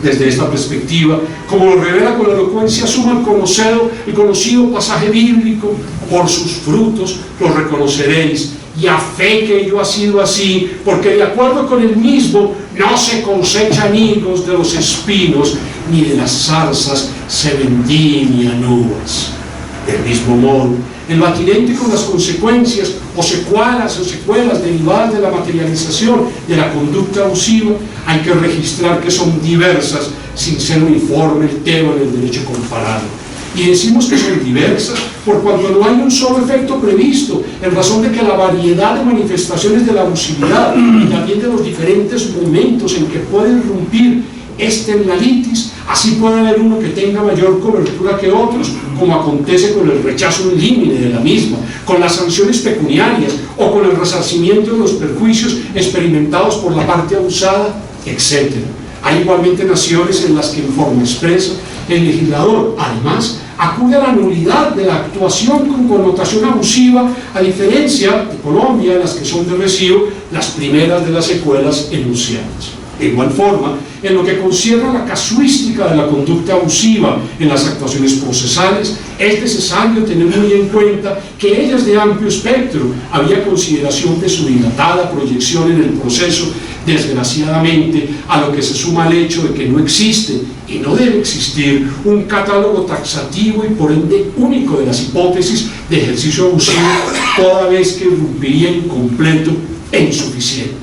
Desde esta perspectiva, como lo revela con elocuencia suma el conocido pasaje bíblico, por sus frutos los reconoceréis, y a fe que ello ha sido así, porque de acuerdo con el mismo no se cosechan higos de los espinos, ni de las zarzas se vendimian uvas. Del mismo modo, en lo atinente con las consecuencias o secuelas derivadas de la materialización de la conducta abusiva, hay que registrar que son diversas, sin ser uniforme el tema del derecho comparado. Y decimos que son diversas por cuanto no hay un solo efecto previsto, en razón de que la variedad de manifestaciones de la abusividad y también de los diferentes momentos en que puede irrumpir en la litis, así puede haber uno que tenga mayor cobertura que otros, como acontece con el rechazo límite de la misma, con las sanciones pecuniarias o con el resarcimiento de los perjuicios experimentados por la parte abusada, etc. Hay igualmente naciones en las que en forma expresa el legislador, además, acude a la nulidad de la actuación con connotación abusiva, a diferencia de Colombia, en las que son de recibo las primeras de las secuelas enunciadas. De igual forma, en lo que concierne a la casuística de la conducta abusiva en las actuaciones procesales, es necesario tener muy en cuenta que ellas de amplio espectro, había consideración de su dilatada proyección en el proceso, desgraciadamente, a lo que se suma el hecho de que no existe y no debe existir un catálogo taxativo y por ende único de las hipótesis de ejercicio abusivo, toda vez que irrumpiría incompleto e insuficiente.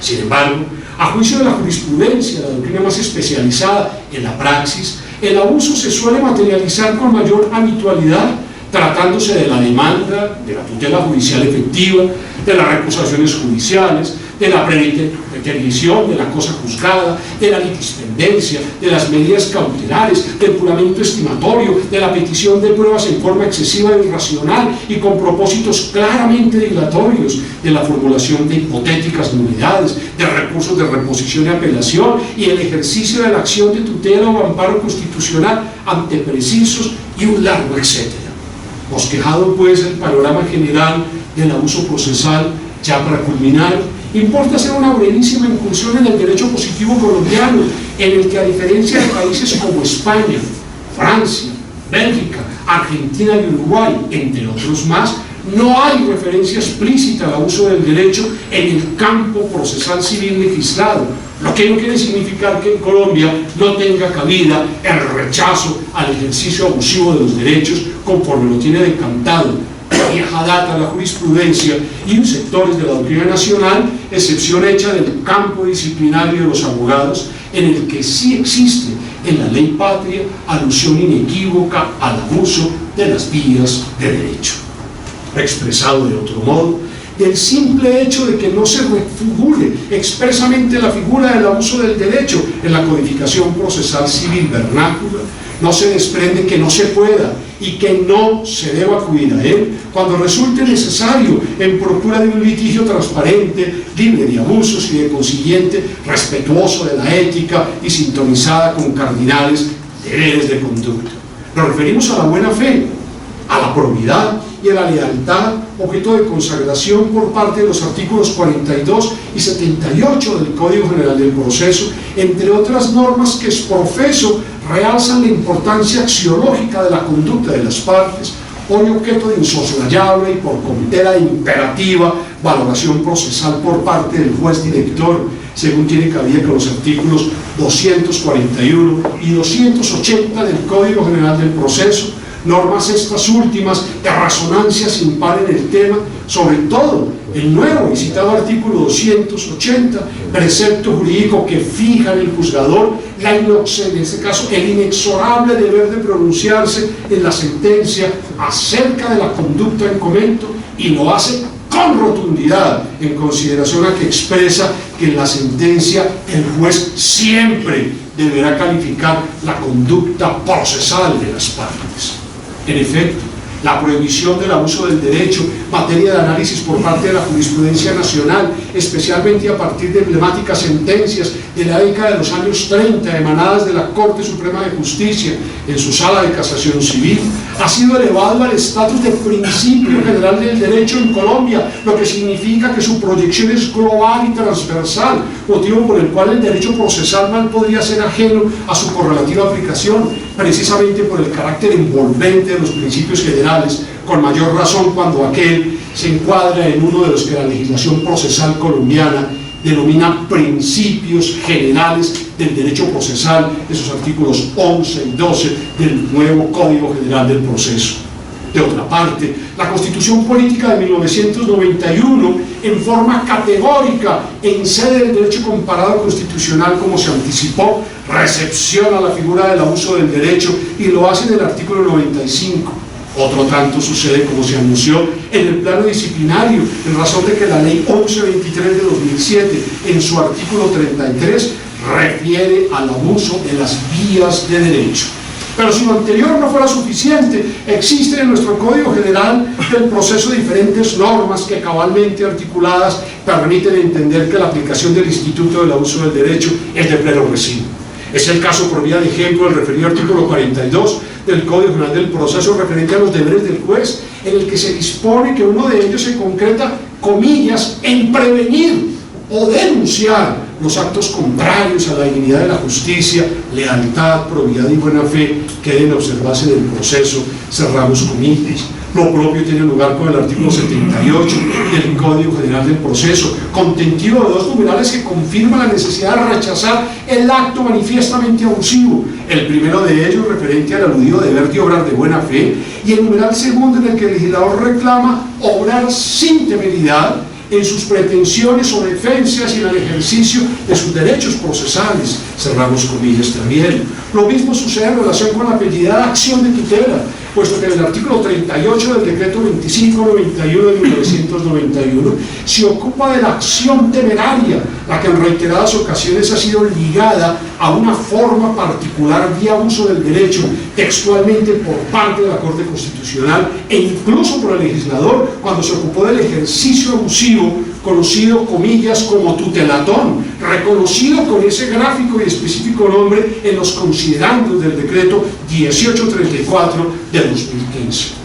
Sin embargo, a juicio de la jurisprudencia, la doctrina más especializada en la praxis, el abuso se suele materializar con mayor habitualidad tratándose de la demanda, de la tutela judicial efectiva, de las recusaciones judiciales, de la pretermisión, de la cosa juzgada, de la litispendencia, de las medidas cautelares, del juramento estimatorio, de la petición de pruebas en forma excesiva e irracional y con propósitos claramente dilatorios, de la formulación de hipotéticas nulidades, de recursos de reposición y apelación y el ejercicio de la acción de tutela o amparo constitucional ante precisos y un largo etcétera. Bosquejado pues el panorama general del abuso procesal, ya para culminar, importa hacer una brevísima incursión en el derecho positivo colombiano, en el que, a diferencia de países como España, Francia, Bélgica, Argentina y Uruguay, entre otros más, no hay referencia explícita al abuso del derecho en el campo procesal civil legislado, lo que no quiere significar que en Colombia no tenga cabida el rechazo al ejercicio abusivo de los derechos conforme lo tiene decantado vieja data la jurisprudencia y sectores de la doctrina nacional, excepción hecha del campo disciplinario de los abogados, en el que sí existe en la ley patria alusión inequívoca al abuso de las vías de derecho. Expresado de otro modo, del simple hecho de que no se refigure expresamente la figura del abuso del derecho en la codificación procesal civil vernácula, no se desprende que no se pueda y que no se deba acudir a él cuando resulte necesario en procura de un litigio transparente, libre de abusos y de consiguiente respetuoso de la ética y sintonizada con cardinales deberes de conducta. Nos referimos a la buena fe, a la probidad y a la lealtad, objeto de consagración por parte de los artículos 42 y 78 del Código General del Proceso, entre otras normas que, exprofeso, realzan la importancia axiológica de la conducta de las partes, hoy objeto de insoslayable y por completo imperativa valoración procesal por parte del juez director, según tiene cabida con los artículos 241 y 280 del Código General del Proceso, normas estas últimas de resonancia sin par en el tema, sobre todo el nuevo y citado artículo 280, precepto jurídico que fija en el juzgador en este caso el inexorable deber de pronunciarse en la sentencia acerca de la conducta en comento, y lo hace con rotundidad en consideración a que expresa que en la sentencia el juez siempre deberá calificar la conducta procesal de las partes. En efecto, la prohibición del abuso del derecho, materia de análisis por parte de la jurisprudencia nacional, especialmente a partir de emblemáticas sentencias de la década de los años 30 emanadas de la Corte Suprema de Justicia en su sala de casación civil, ha sido elevado al estatus de principio general del derecho en Colombia, lo que significa que su proyección es global y transversal, motivo por el cual el derecho procesal mal podría ser ajeno a su correlativa aplicación, precisamente por el carácter envolvente de los principios generales, con mayor razón cuando aquel se encuadra en uno de los que la legislación procesal colombiana denomina principios generales del derecho procesal, esos artículos 11 y 12 del nuevo Código General del Proceso. De otra parte, la Constitución Política de 1991, en forma categórica en sede del derecho comparado constitucional, como se anticipó, recepciona la figura del abuso del derecho y lo hace en el artículo 95. Otro tanto sucede, como se anunció, en el plano disciplinario, en razón de que la Ley 1123 de 2007, en su artículo 33, refiere al abuso de las vías de derecho. Pero si lo anterior no fuera suficiente, existen en nuestro Código General del Proceso diferentes normas que, cabalmente articuladas, permiten entender que la aplicación del instituto del abuso del derecho es de pleno recibo. Es el caso, por vía de ejemplo, del referido artículo 42 del Código General del Proceso referente a los deberes del juez, en el que se dispone que uno de ellos se concreta, comillas, en prevenir o denunciar los actos contrarios a la dignidad de la justicia, lealtad, probidad y buena fe que deben observarse en el proceso, cerramos comillas. Lo propio tiene lugar con el artículo 78 del Código General del Proceso, contenido de 2 numerales que confirman la necesidad de rechazar el acto manifiestamente abusivo. El primero de ellos referente al aludido deber de obrar de buena fe, y el numeral segundo en el que el legislador reclama obrar sin temeridad en sus pretensiones o defensas y en el ejercicio de sus derechos procesales, cerramos comillas también. Lo mismo sucede en relación con la apellidada acción de tutela, puesto que en el artículo 38 del decreto 2591 de 1991 se ocupa de la acción temeraria, la que en reiteradas ocasiones ha sido ligada a una forma particular de abuso del derecho, textualmente por parte de la Corte Constitucional e incluso por el legislador cuando se ocupó del ejercicio abusivo conocido, comillas, como tutelatón, reconocido con ese gráfico y específico nombre en los considerandos del decreto 1834 de 2015.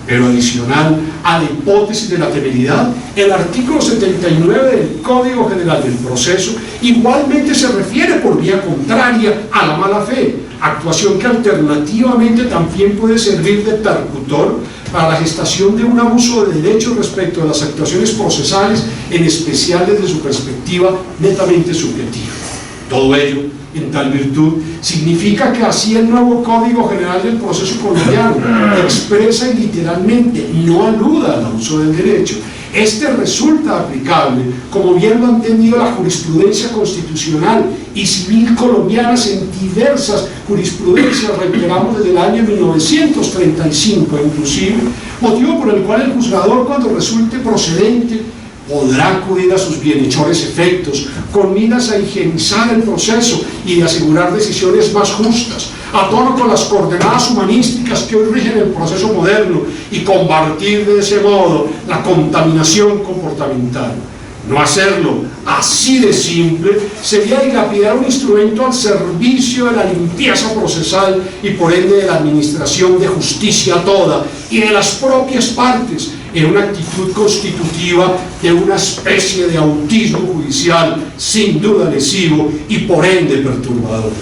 Pero adicional a la hipótesis de la temeridad, el artículo 79 del Código General del Proceso igualmente se refiere por vía contraria a la mala fe, actuación que alternativamente también puede servir de percutor para la gestación de un abuso de derechos respecto de las actuaciones procesales, en especial desde su perspectiva netamente subjetiva. Todo ello, en tal virtud, significa que así el nuevo Código General del Proceso colombiano expresa y literalmente no aluda al abuso del derecho. Este resulta aplicable, como bien lo ha entendido la jurisprudencia constitucional y civil colombianas en diversas jurisprudencias, reiteramos desde el año 1935 inclusive, motivo por el cual el juzgador, cuando resulte procedente, podrá acudir a sus bienhechores efectos con miras a higienizar el proceso y de asegurar decisiones más justas, a tono con las coordenadas humanísticas que hoy rigen el proceso moderno, y combatir de ese modo la contaminación comportamental. No hacerlo así de simple sería dilapidar un instrumento al servicio de la limpieza procesal y por ende de la administración de justicia toda y de las propias partes, en una actitud constitutiva de una especie de autismo judicial sin duda lesivo y por ende perturbador.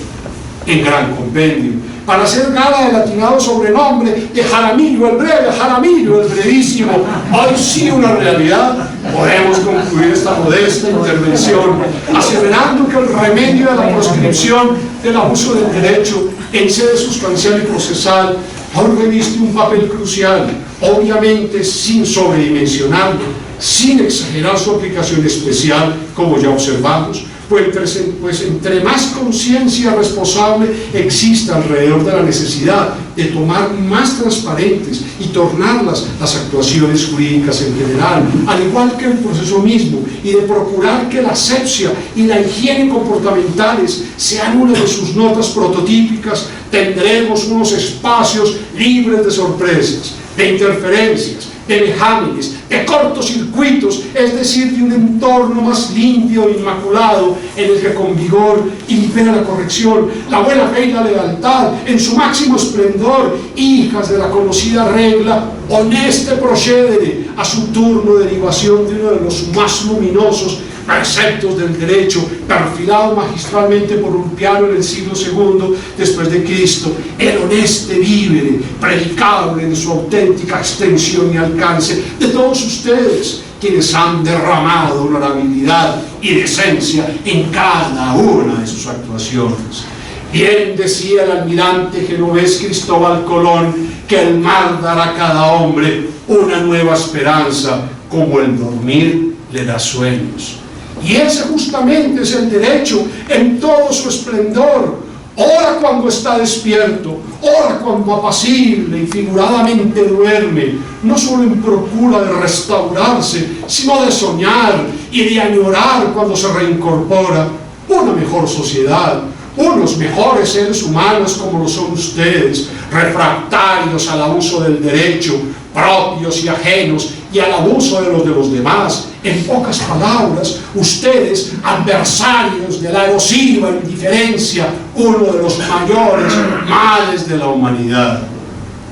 En gran compendio, para hacer gala del atinado sobrenombre de Jaramillo el Breve, Jaramillo el Brevísimo, hoy sí una realidad, podemos concluir esta modesta intervención aseverando que el remedio de la proscripción del abuso del derecho en sede sustancial y procesal aún reviste un papel crucial, obviamente sin sobredimensionarlo, sin exagerar su aplicación especial, como ya observamos, pues entre más conciencia responsable exista alrededor de la necesidad de tomar más transparentes y tornarlas las actuaciones jurídicas en general, al igual que el proceso mismo, y de procurar que la asepsia y la higiene comportamentales sean una de sus notas prototípicas, tendremos unos espacios libres de sorpresas, de interferencias, de vejámenes, de cortocircuitos, es decir, de un entorno más limpio e inmaculado en el que con vigor impera la corrección, la buena fe y la lealtad en su máximo esplendor, hijas de la conocida regla honeste procedere, a su turno derivación de uno de los más luminosos preceptos del derecho, perfilado magistralmente por Ulpiano en el siglo II después de Cristo, el honeste vivere, predicable en su auténtica extensión y alcance de todos ustedes, quienes han derramado honorabilidad y decencia en cada una de sus actuaciones. Bien decía el almirante genovés Cristóbal Colón que el mar dará a cada hombre una nueva esperanza, como el dormir le da sueños. Y ese justamente es el derecho en todo su esplendor, ora cuando está despierto, ora cuando apacible y figuradamente duerme, no solo en procura de restaurarse, sino de soñar y de añorar cuando se reincorpora una mejor sociedad, unos mejores seres humanos como lo son ustedes, refractarios al abuso del derecho, propios y ajenos, y al abuso de los demás. En pocas palabras, ustedes, adversarios de la erosiva indiferencia, uno de los mayores males de la humanidad.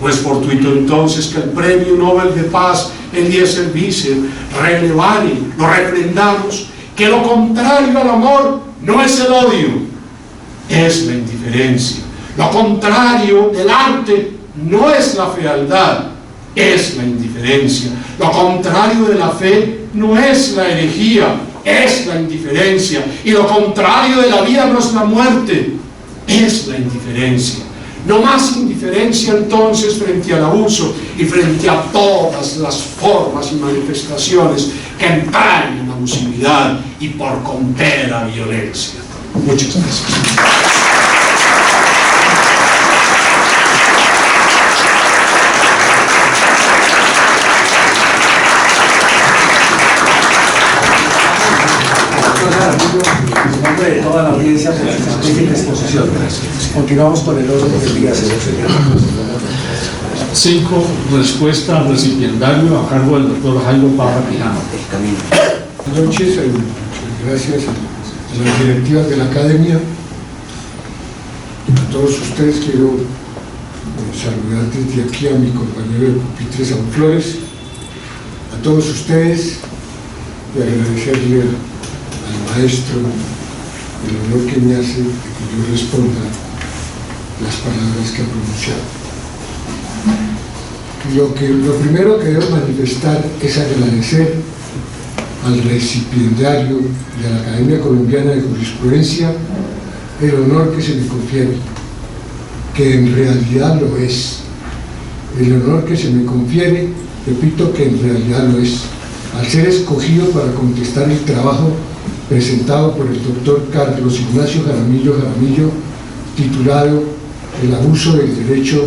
No es fortuito entonces que el Premio Nobel de Paz, Eliezer Wiesel, relevare, lo reprendamos, que lo contrario al amor no es el odio, es la indiferencia. Lo contrario del arte no es la fealdad, es la indiferencia. Lo contrario de la fe no es la herejía, es la indiferencia. Y lo contrario de la vida no es la muerte, es la indiferencia. No más indiferencia entonces frente al abuso y frente a todas las formas y manifestaciones que empañan la abusividad y por contera violencia. Muchas gracias. En nombre de toda la audiencia por su magnífica exposición. Continuamos con el orden del día, señor secretario. 5. Respuesta al recipiendario a cargo del doctor Jairo Parra Quijano. Buenas noches, gracias a las directivas de la Academia. A todos ustedes quiero saludar desde aquí a mi compañero de pupitre Saúl Flores. A todos ustedes y agradecerle al maestro el honor que me hace de que yo responda las palabras que ha pronunciado. Lo primero que debo manifestar es agradecer al recipiendario de la Academia Colombiana de Jurisprudencia el honor que se me confiere, que en realidad lo es. El honor que se me confiere, repito, que en realidad lo es, al ser escogido para contestar el trabajo presentado por el doctor Carlos Ignacio Jaramillo, titulado El abuso del derecho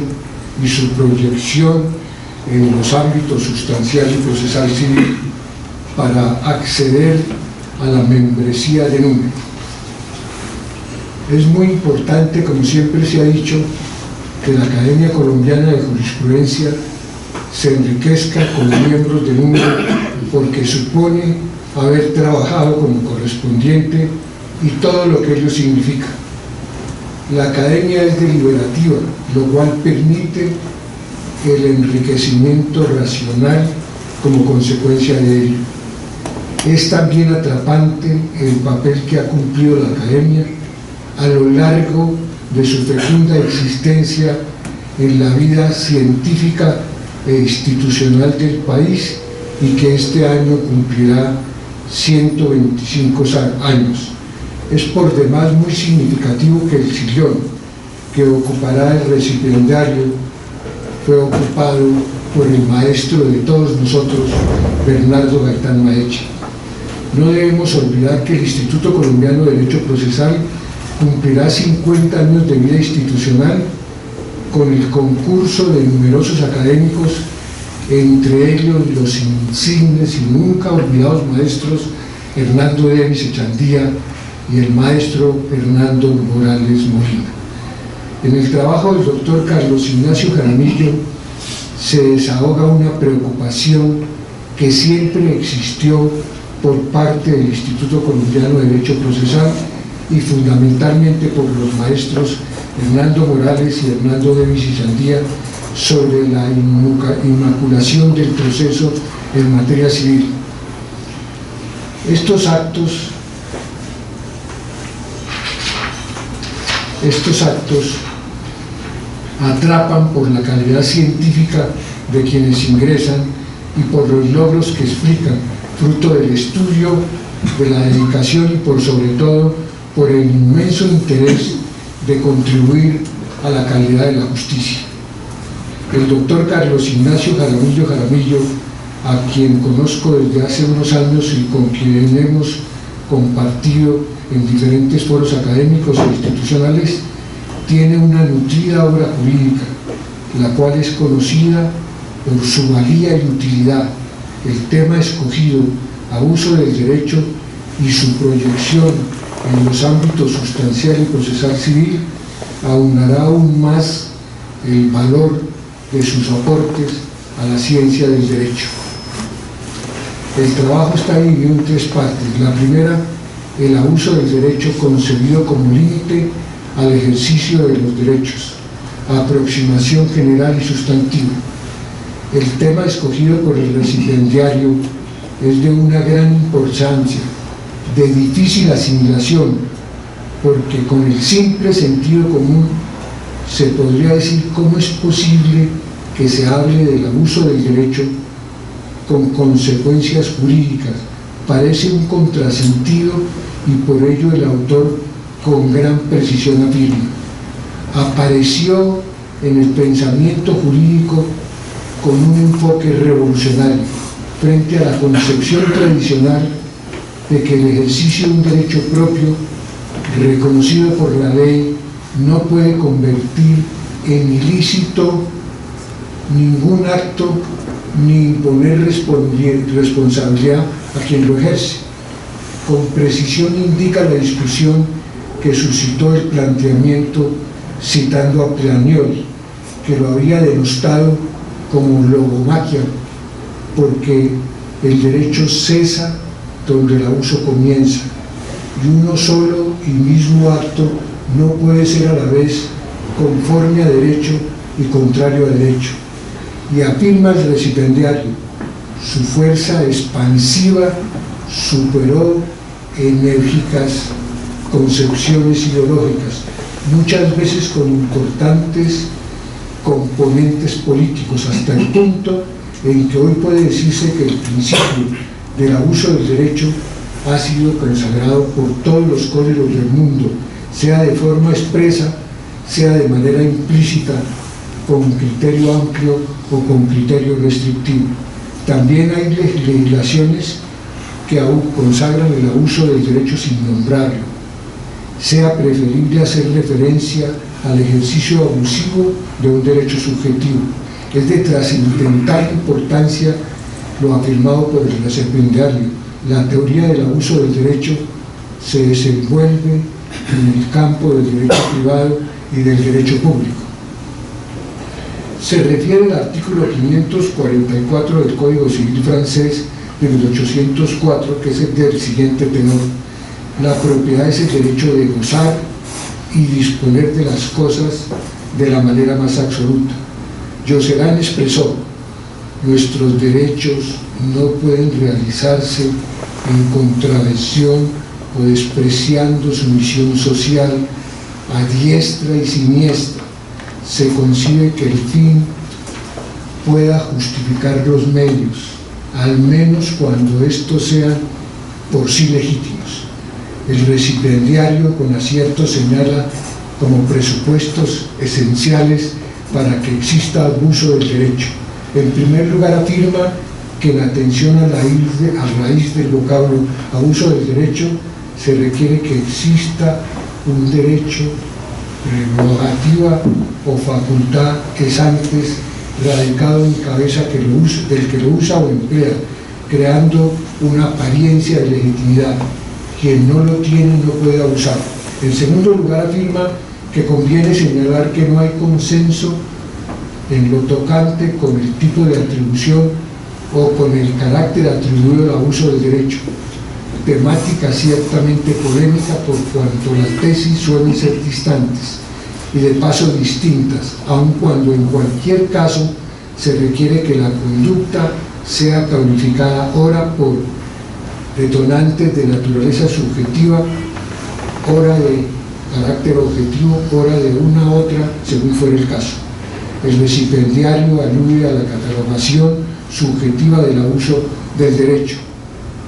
y su proyección en los ámbitos sustancial y procesal civil para acceder a la membresía de número. Es muy importante, como siempre se ha dicho, que la Academia Colombiana de Jurisprudencia se enriquezca con miembros de número, porque supone haber trabajado como correspondiente y todo lo que ello significa. La Academia es deliberativa, lo cual permite el enriquecimiento racional como consecuencia de ello. Es también atrapante el papel que ha cumplido la Academia a lo largo de su fecunda existencia en la vida científica e institucional del país, y que este año cumplirá 125 años. Es por demás muy significativo que el sillón que ocupará el recipiendario fue ocupado por el maestro de todos nosotros, Bernardo Gaitán Maeche. No debemos olvidar que el Instituto Colombiano de Derecho Procesal cumplirá 50 años de vida institucional con el concurso de numerosos académicos, entre ellos los insignes y nunca olvidados maestros Hernando Davis Echandía y el maestro Hernando Morales Molina. En el trabajo del doctor Carlos Ignacio Jaramillo se desahoga una preocupación que siempre existió por parte del Instituto Colombiano de Derecho Procesal y fundamentalmente por los maestros Hernando Morales y Hernando Davis Echandía sobre la inmaculación del proceso en materia civil. Estos actos atrapan por la calidad científica de quienes ingresan y por los logros que explican, fruto del estudio, de la dedicación y por sobre todo por el inmenso interés de contribuir a la calidad de la justicia. El doctor Carlos Ignacio Jaramillo, a quien conozco desde hace unos años y con quien hemos compartido en diferentes foros académicos e institucionales, tiene una nutrida obra jurídica, la cual es conocida por su valía y utilidad. El tema escogido, abuso del derecho y su proyección en los ámbitos sustancial y procesal civil, aunará aún más el valor de sus aportes a la ciencia del derecho. El trabajo está dividido en tres partes. La primera, el abuso del derecho concebido como límite al ejercicio de los derechos, aproximación general y sustantiva. El tema escogido por el recipiendario es de una gran importancia, de difícil asimilación, porque con el simple sentido común se podría decir cómo es posible que se hable del abuso del derecho con consecuencias jurídicas. Parece un contrasentido y por ello el autor con gran precisión afirma: apareció en el pensamiento jurídico con un enfoque revolucionario frente a la concepción tradicional de que el ejercicio de un derecho propio reconocido por la ley no puede convertir en ilícito ningún acto ni imponer responsabilidad a quien lo ejerce. Con precisión indica la discusión que suscitó el planteamiento citando a Planiol, que lo había denostado como logomaquia, porque el derecho cesa donde el abuso comienza, y uno solo y mismo acto no puede ser a la vez conforme a derecho y contrario a derecho. Y afirma el recipiendario: su fuerza expansiva superó enérgicas concepciones ideológicas, muchas veces con importantes componentes políticos, hasta el punto en que hoy puede decirse que el principio del abuso del derecho ha sido consagrado por todos los códigos del mundo, sea de forma expresa, sea de manera implícita, con criterio amplio o con criterio restrictivo. También hay legislaciones que aún consagran el abuso del derecho sin nombrarlo. Sea preferible hacer referencia al ejercicio abusivo de un derecho subjetivo. Es de trascendental importancia lo afirmado por el recipiendario: la teoría del abuso del derecho se desenvuelve en el campo del derecho privado y del derecho público. Se refiere al artículo 544 del Código Civil francés de 1804, que es el del siguiente tenor: la propiedad es el derecho de gozar y disponer de las cosas de la manera más absoluta. Josserand expresó: nuestros derechos no pueden realizarse en contravención o despreciando su misión social a diestra y siniestra. Se concibe que el fin pueda justificar los medios, al menos cuando estos sean por sí legítimos. El recipiendario con acierto señala como presupuestos esenciales para que exista abuso del derecho. En primer lugar, afirma que en atención a raíz del vocablo abuso del derecho se requiere que exista un derecho, prerrogativa o facultad que es antes radicado en cabeza del que lo usa o emplea, creando una apariencia de legitimidad. Quien no lo tiene no puede abusar. En segundo lugar, afirma que conviene señalar que no hay consenso en lo tocante con el tipo de atribución o con el carácter atribuido al abuso del derecho, temática ciertamente polémica por cuanto las tesis suelen ser distantes y de paso distintas, aun cuando en cualquier caso se requiere que la conducta sea calificada ora por detonantes de naturaleza subjetiva, ora de carácter objetivo, ora de una a otra, según fuera el caso. El recipiendario alude a la catalogación subjetiva del abuso del derecho,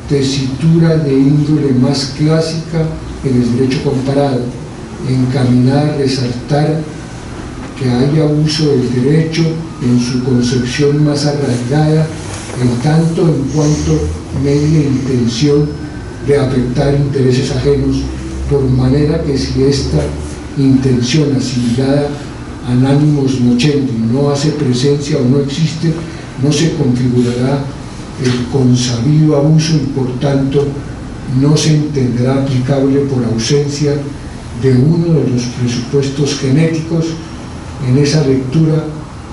tesitura de índole más clásica en el derecho comparado, encaminada a resaltar que haya abuso del derecho en su concepción más arraigada, en tanto en cuanto media intención de afectar intereses ajenos, por manera que si esta intención asimilada an ánimos nocendi no hace presencia o no existe, no se configurará el consabido abuso y por tanto no se entenderá aplicable por ausencia de uno de los presupuestos genéticos. En esa lectura,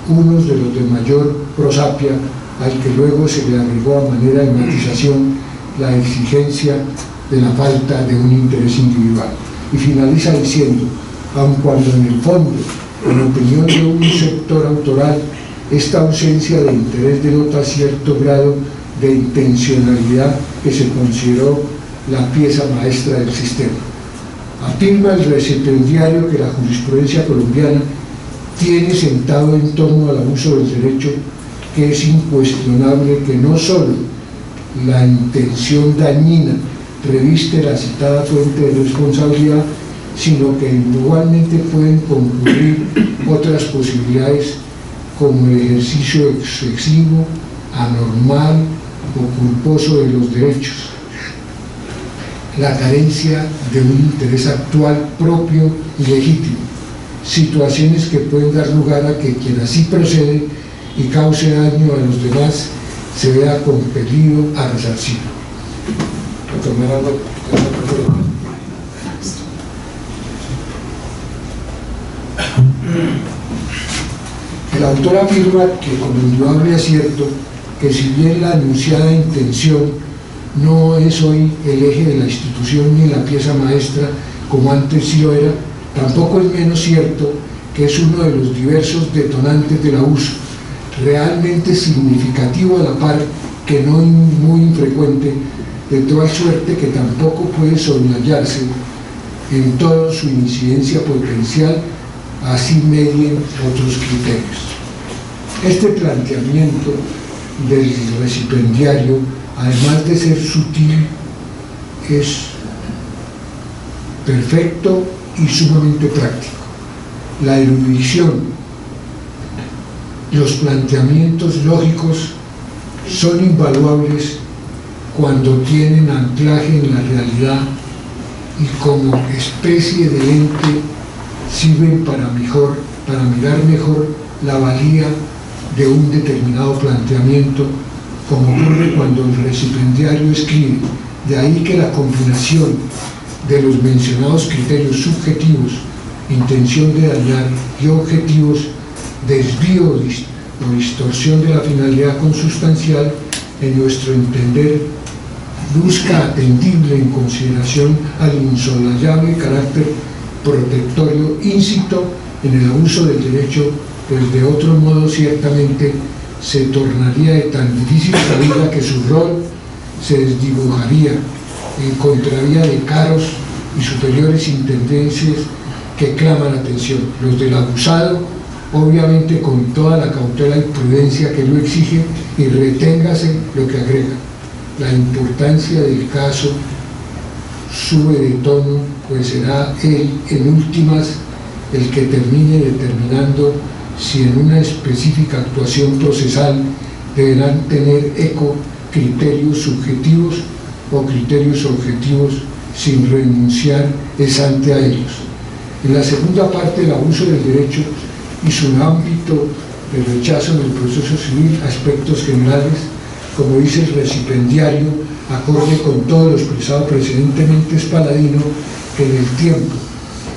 unos de los de mayor prosapia al que luego se le agregó a manera de matización la exigencia de la falta de un interés individual. Y finaliza diciendo, aun cuando en el fondo, en opinión de un sector autoral, esta ausencia de interés denota cierto grado de intencionalidad que se consideró la pieza maestra del sistema. Afirma el recipendiario que la jurisprudencia colombiana tiene sentado en torno al abuso del derecho que es incuestionable que no solo la intención dañina reviste la citada fuente de responsabilidad, sino que igualmente pueden concurrir otras posibilidades como el ejercicio excesivo, anormal o culposo de los derechos, la carencia de un interés actual propio y legítimo, situaciones que pueden dar lugar a que quien así procede y cause daño a los demás se vea compelido a resarcir. El autor afirma que con indudable acierto que si bien la anunciada intención no es hoy el eje de la institución ni la pieza maestra como antes sí lo era, tampoco es menos cierto que es uno de los diversos detonantes del abuso, realmente significativo a la par que no muy infrecuente, de tal suerte que tampoco puede soslayarse en toda su incidencia potencial, así medien otros criterios. Este planteamiento del recipendiario, además de ser sutil, es perfecto y sumamente práctico. La erudición, los planteamientos lógicos son invaluables cuando tienen anclaje en la realidad y como especie de lente sirven para mirar mejor la valía de un determinado planteamiento, como ocurre cuando el recipendiario escribe. De ahí que la combinación de los mencionados criterios subjetivos, intención de dañar, y objetivos, desvío o distorsión de la finalidad consustancial, en nuestro entender, busca atendible en consideración al insolayable carácter protectorio íncito en el abuso del derecho, pues de otro modo ciertamente se tornaría de tan difícil salida que su rol se desdibujaría, encontraría de caros y superiores intendencias que claman atención. Los del abusado, obviamente con toda la cautela y prudencia que lo exige, y reténgase lo que agrega. La importancia del caso sube de tono, pues será él, en últimas, el que termine determinando si en una específica actuación procesal deberán tener eco criterios subjetivos o criterios objetivos sin renunciar ante a ellos. En la segunda parte, el abuso del derecho y su ámbito de rechazo en el proceso civil, aspectos generales, como dice el recipendiario, acorde con todo lo expresado precedentemente, es paladino que en el tiempo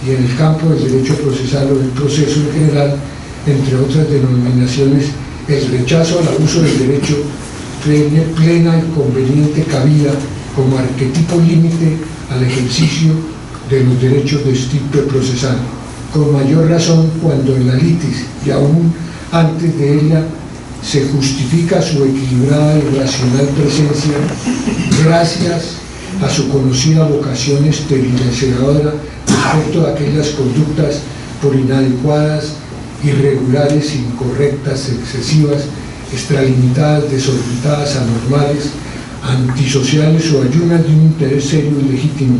y en el campo del derecho procesal o del proceso en general, entre otras denominaciones, el rechazo al abuso del derecho tiene plena y conveniente cabida como arquetipo límite al ejercicio de los derechos de estirpe procesal, con mayor razón cuando en la litis y aún antes de ella se justifica su equilibrada y racional presencia gracias a su conocida vocación esterilizadora respecto a aquellas conductas por inadecuadas, irregulares, incorrectas, excesivas, extralimitadas, desorbitadas, anormales, antisociales o ayunas de un interés serio y legítimo,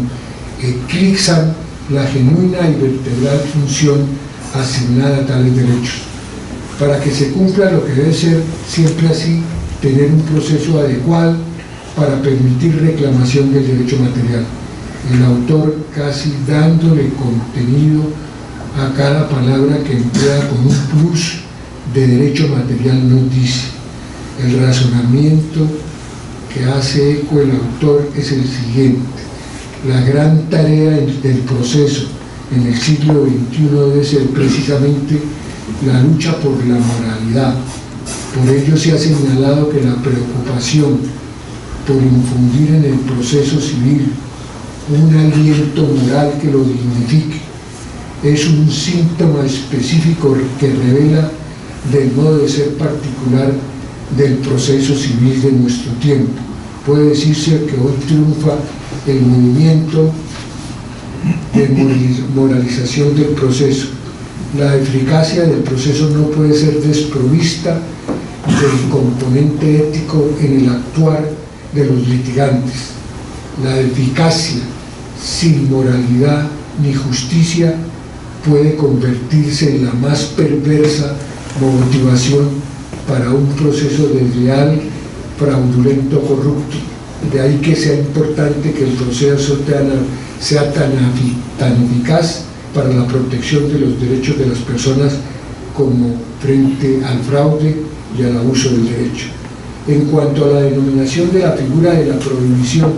eclipsan la genuina y vertebral función asignada a tales derechos. Para que se cumpla lo que debe ser siempre así, tener un proceso adecuado para permitir reclamación del derecho material. El autor, casi dándole contenido a cada palabra que emplea con un plus de derecho material, nos dice: el razonamiento que hace eco el autor es el siguiente: la gran tarea del proceso en el siglo XXI debe ser precisamente la lucha por la moralidad, Por ello se ha señalado que la preocupación por infundir en el proceso civil un aliento moral que lo dignifique es un síntoma específico que revela del modo de ser particular del proceso civil de nuestro tiempo. Puede decirse que hoy triunfa el movimiento de moralización del proceso. La eficacia del proceso no puede ser desprovista del componente ético en el actuar de los litigantes. La eficacia sin moralidad ni justicia puede convertirse en la más perversa motivación para un proceso desleal, fraudulento, corrupto. De ahí que sea importante que el proceso sea tan eficaz para la protección de los derechos de las personas como frente al fraude y al abuso del derecho. En cuanto a la denominación de la figura de la prohibición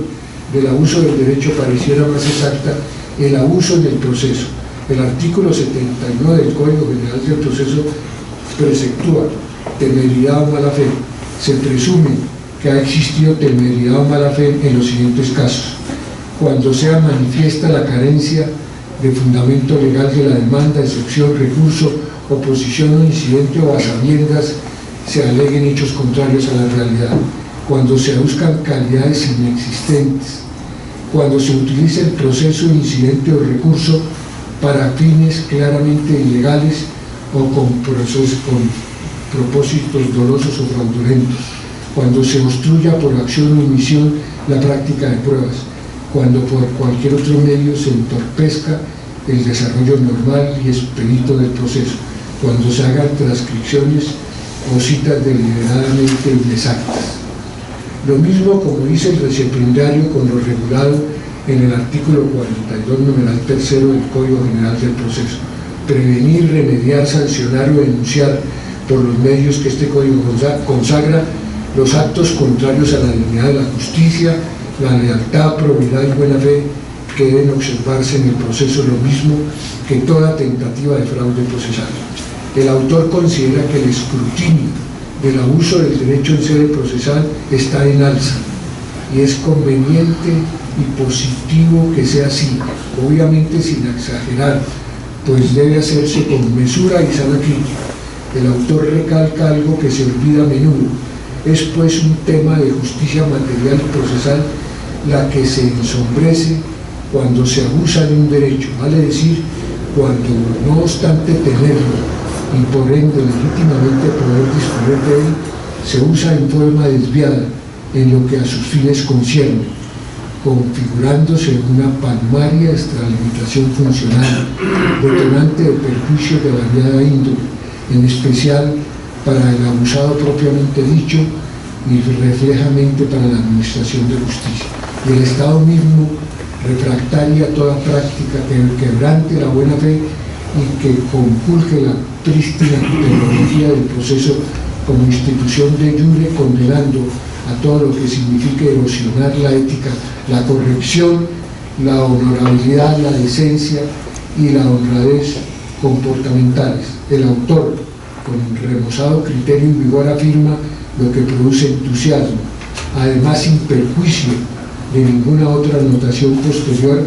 del abuso del derecho, pareciera más exacta el abuso en el proceso. El artículo 79 del Código General del Proceso preceptúa temeridad o mala fe. Se presume que ha existido temeridad o mala fe en los siguientes casos: cuando sea manifiesta la carencia de fundamento legal de la demanda, excepción, recurso, oposición o incidente, o a sabiendas se aleguen hechos contrarios a la realidad; cuando se buscan calidades inexistentes; cuando se utiliza el proceso, incidente o recurso para fines claramente ilegales o con propósitos dolosos o fraudulentos; cuando se obstruya por acción o omisión la práctica de pruebas; cuando por cualquier otro medio se entorpezca el desarrollo normal y expedito del proceso; cuando se hagan transcripciones o citas deliberadamente inexactas. Lo mismo, como dice el recipendario, con lo regulado en el artículo 42, numeral tercero del Código General del Proceso: prevenir, remediar, sancionar o denunciar por los medios que este Código consagra los actos contrarios a la dignidad de la justicia, la lealtad, probidad y buena fe que deben observarse en el proceso, lo mismo que toda tentativa de fraude procesal. El autor considera que el escrutinio del abuso del derecho en sede procesal está en alza y es conveniente y positivo que sea así, obviamente sin exagerar, pues debe hacerse con mesura y sana crítica. El autor recalca algo que se olvida a menudo: es pues un tema de justicia material y procesal la que se ensombrece cuando se abusa de un derecho, vale decir, cuando no obstante tenerlo y por ende legítimamente poder disponer de él, se usa en forma desviada en lo que a sus fines concierne, configurándose una palmaria extralimitación funcional, detonante de perjuicios de variada índole, en especial para el abusado propiamente dicho y reflejamente para la administración de justicia. Y el Estado mismo, refractaria a toda práctica que quebrante la buena fe y que conculque la prístina tecnología del proceso como institución de jure, condenando a todo lo que signifique erosionar la ética, la corrección, la honorabilidad, la decencia y la honradez comportamentales. El autor, con remozado criterio y vigor, afirma lo que produce entusiasmo. Además, sin perjuicio de ninguna otra anotación posterior,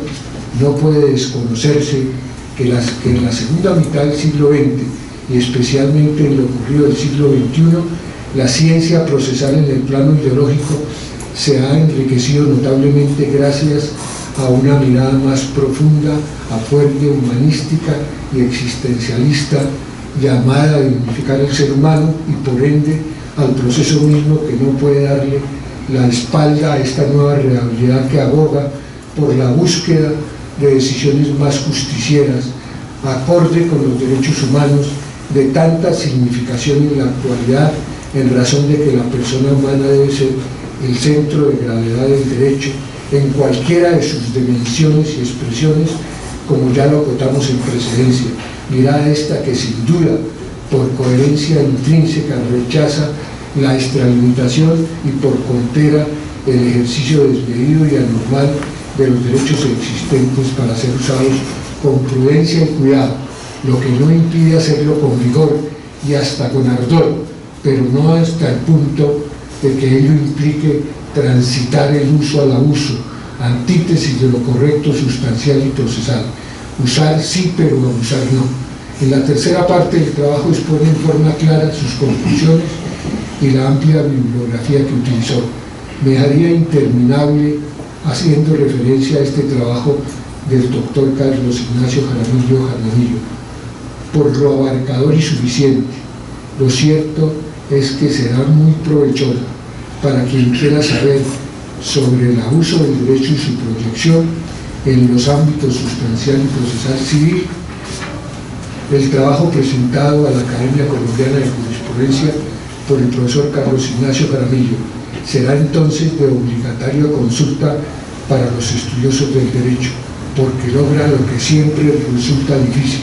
no puede desconocerse que en la segunda mitad del siglo XX y especialmente en lo ocurrido del siglo XXI, la ciencia procesal en el plano ideológico se ha enriquecido notablemente gracias a una mirada más profunda, a fuerte, humanística y existencialista, llamada a dignificar el ser humano y por ende al proceso mismo, que no puede darle la espalda a esta nueva realidad que aboga por la búsqueda de decisiones más justicieras, acorde con los derechos humanos de tanta significación en la actualidad, en razón de que la persona humana debe ser el centro de gravedad del derecho en cualquiera de sus dimensiones y expresiones, como ya lo acotamos en precedencia. Mirada esta que sin duda, por coherencia intrínseca, rechaza la extralimitación y por contera el ejercicio desmedido y anormal de los derechos existentes para ser usados con prudencia y cuidado, lo que no impide hacerlo con vigor y hasta con ardor, pero no hasta el punto de que ello implique transitar el uso al abuso, antítesis de lo correcto, sustancial y procesal. Usar sí, pero abusar no. En la tercera parte del trabajo expone en forma clara sus conclusiones y la amplia bibliografía que utilizó. Me dejaría interminable haciendo referencia a este trabajo del doctor Carlos Ignacio Jaramillo, por lo abarcador y suficiente. Lo cierto es que será muy provechosa para quien quiera saber sobre el abuso del derecho y su proyección en los ámbitos sustancial y procesal civil. El trabajo presentado a la Academia Colombiana de Jurisprudencia por el profesor Carlos Ignacio Jaramillo será entonces de obligatoria consulta para los estudiosos del derecho, porque logra lo que siempre resulta difícil: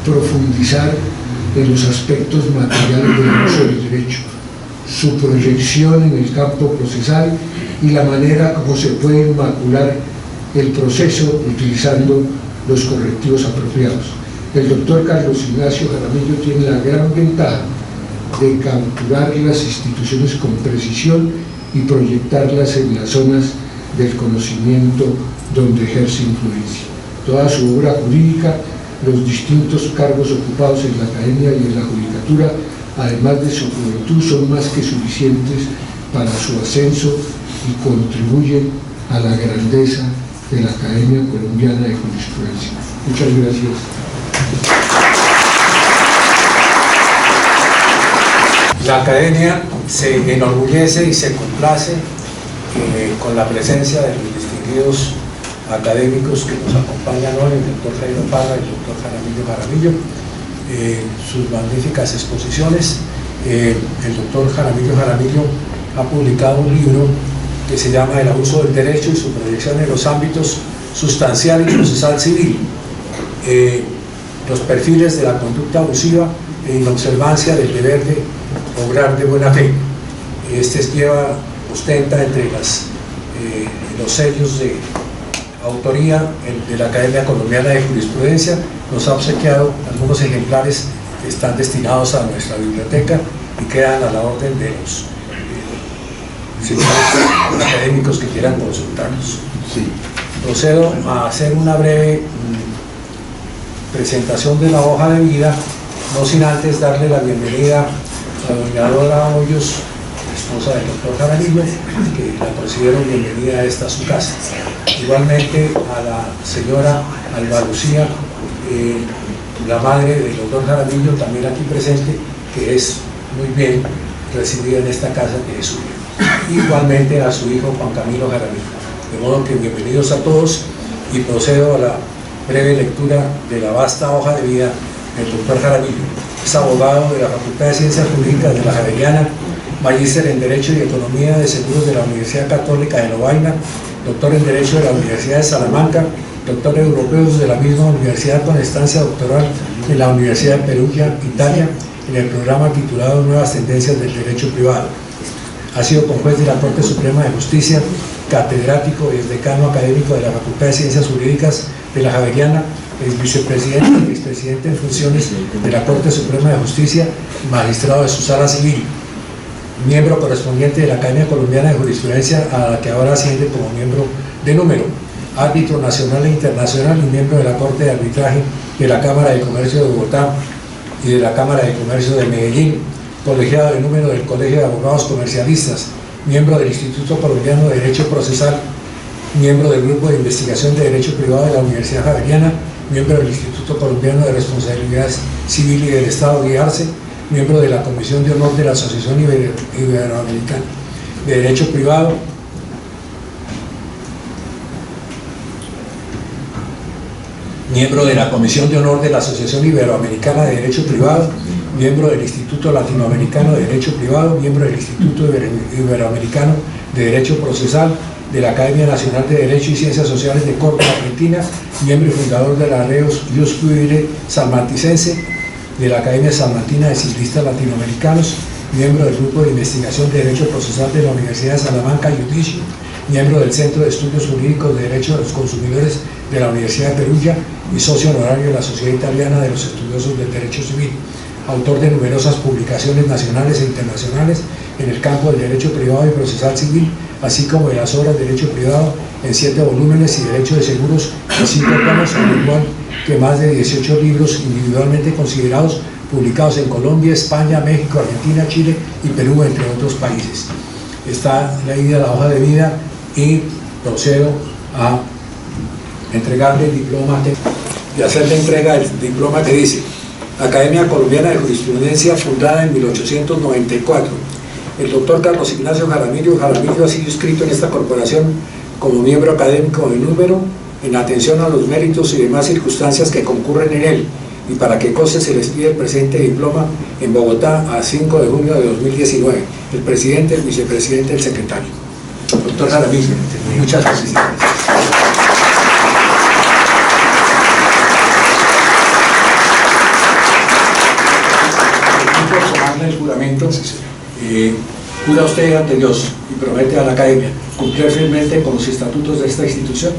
profundizar en los aspectos materiales del uso del derecho, su proyección en el campo procesal y la manera como se puede macular el proceso utilizando los correctivos apropiados. El doctor Carlos Ignacio Jaramillo tiene la gran ventaja de capturar las instituciones con precisión y proyectarlas en las zonas del conocimiento donde ejerce influencia. Toda su obra jurídica, los distintos cargos ocupados en la academia y en la judicatura, además de su juventud, son más que suficientes para su ascenso y contribuyen a la grandeza de la Academia Colombiana de Jurisprudencia. Muchas gracias. La Academia se enorgullece y se complace con la presencia de los distinguidos académicos que nos acompañan hoy, el doctor Jairo Parra y el doctor Jaramillo, sus magníficas exposiciones. El doctor Jaramillo ha publicado un libro que se llama El abuso del derecho y su proyección en los ámbitos sustancial y procesal civil, los perfiles de la conducta abusiva e inobservancia del deber de obrar de buena fe. Este ostenta entre los sellos de autoría de la Academia Colombiana de Jurisprudencia. Nos ha obsequiado algunos ejemplares que están destinados a nuestra biblioteca y quedan a la orden de los académicos que quieran consultarlos. Procedo a hacer una breve presentación de la hoja de vida, no sin antes darle la bienvenida a doña Dora Hoyos, esposa del doctor Jaramillo, que la considero bienvenida a esta su casa. Igualmente a la señora Alba Lucía, la madre del doctor Jaramillo, también aquí presente, que es muy bien recibida en esta casa que es suya. Igualmente a su hijo Juan Camilo Jaramillo. De modo que bienvenidos a todos, y procedo a la breve lectura de la vasta hoja de vida del doctor Jaramillo. Es abogado de la Facultad de Ciencias Jurídicas de la Javeriana, magíster en Derecho y Economía de Seguros de la Universidad Católica de Lovaina, doctor en Derecho de la Universidad de Salamanca, doctor europeos de la misma universidad con estancia doctoral en la Universidad de Perugia, Italia, en el programa titulado Nuevas Tendencias del Derecho Privado. Ha sido conjuez de la Corte Suprema de Justicia, catedrático y decano académico de la Facultad de Ciencias Jurídicas de la Javeriana, es vicepresidente y expresidente en funciones de la Corte Suprema de Justicia y magistrado de su sala civil, miembro correspondiente de la Academia Colombiana de Jurisprudencia, a la que ahora asciende como miembro de número, árbitro nacional e internacional y miembro de la Corte de Arbitraje de la Cámara de Comercio de Bogotá y de la Cámara de Comercio de Medellín, colegiado de número del Colegio de Abogados Comercialistas, miembro del Instituto Colombiano de Derecho Procesal, miembro del Grupo de Investigación de Derecho Privado de la Universidad Javeriana, miembro del Instituto Colombiano de Responsabilidad Civil y del Estado de Arce, miembro de la Comisión de Honor de la Asociación Iberoamericana de Derecho Privado, miembro de la Comisión de Honor de la Asociación Iberoamericana de Derecho Privado, miembro del Instituto Latinoamericano de Derecho Privado, miembro del Instituto Iberoamericano de Derecho Procesal, de la Academia Nacional de Derecho y Ciencias Sociales de Córdoba, Argentina, miembro y fundador de la Reus Jus Judice Salmanticense, de la Academia Salmantina de Ciclistas Latinoamericanos, miembro del Grupo de Investigación de Derecho Procesal de la Universidad de Salamanca, Judici, miembro del Centro de Estudios Jurídicos de Derecho de los Consumidores de la Universidad de Perugia y socio honorario de la Sociedad Italiana de los Estudiosos del Derecho Civil. autor de numerosas publicaciones nacionales e internacionales en el campo del derecho privado y procesal civil, así como de las obras de derecho privado en 7 volúmenes y derecho de seguros en 5 tomos, al igual que más de 18 libros individualmente considerados, publicados en Colombia, España, México, Argentina, Chile y Perú, entre otros países. Está leída la hoja de vida y procedo a entregarle el diploma y hacerle entrega del diploma que dice: Academia Colombiana de Jurisprudencia, fundada en 1894. El doctor Carlos Ignacio Jaramillo ha sido inscrito en esta corporación como miembro académico de número, en atención a los méritos y demás circunstancias que concurren en él, y para que conste se les pide el presente diploma en Bogotá a 5 de junio de 2019. El presidente, el vicepresidente, el secretario. Doctor Jaramillo, muchas felicidades. El juramento, jura usted ante Dios y promete a la Academia cumplir fielmente con los estatutos de esta institución.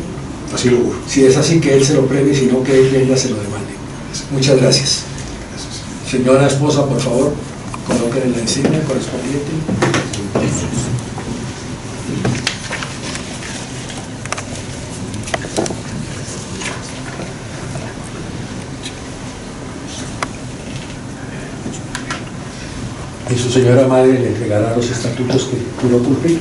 Así lo juro. Si es así, que él se lo premie, sino que él misma se lo demande. Muchas gracias. Señora esposa, por favor, coloquen la insignia correspondiente. Y su señora madre le entregará los estatutos que juró cumplir.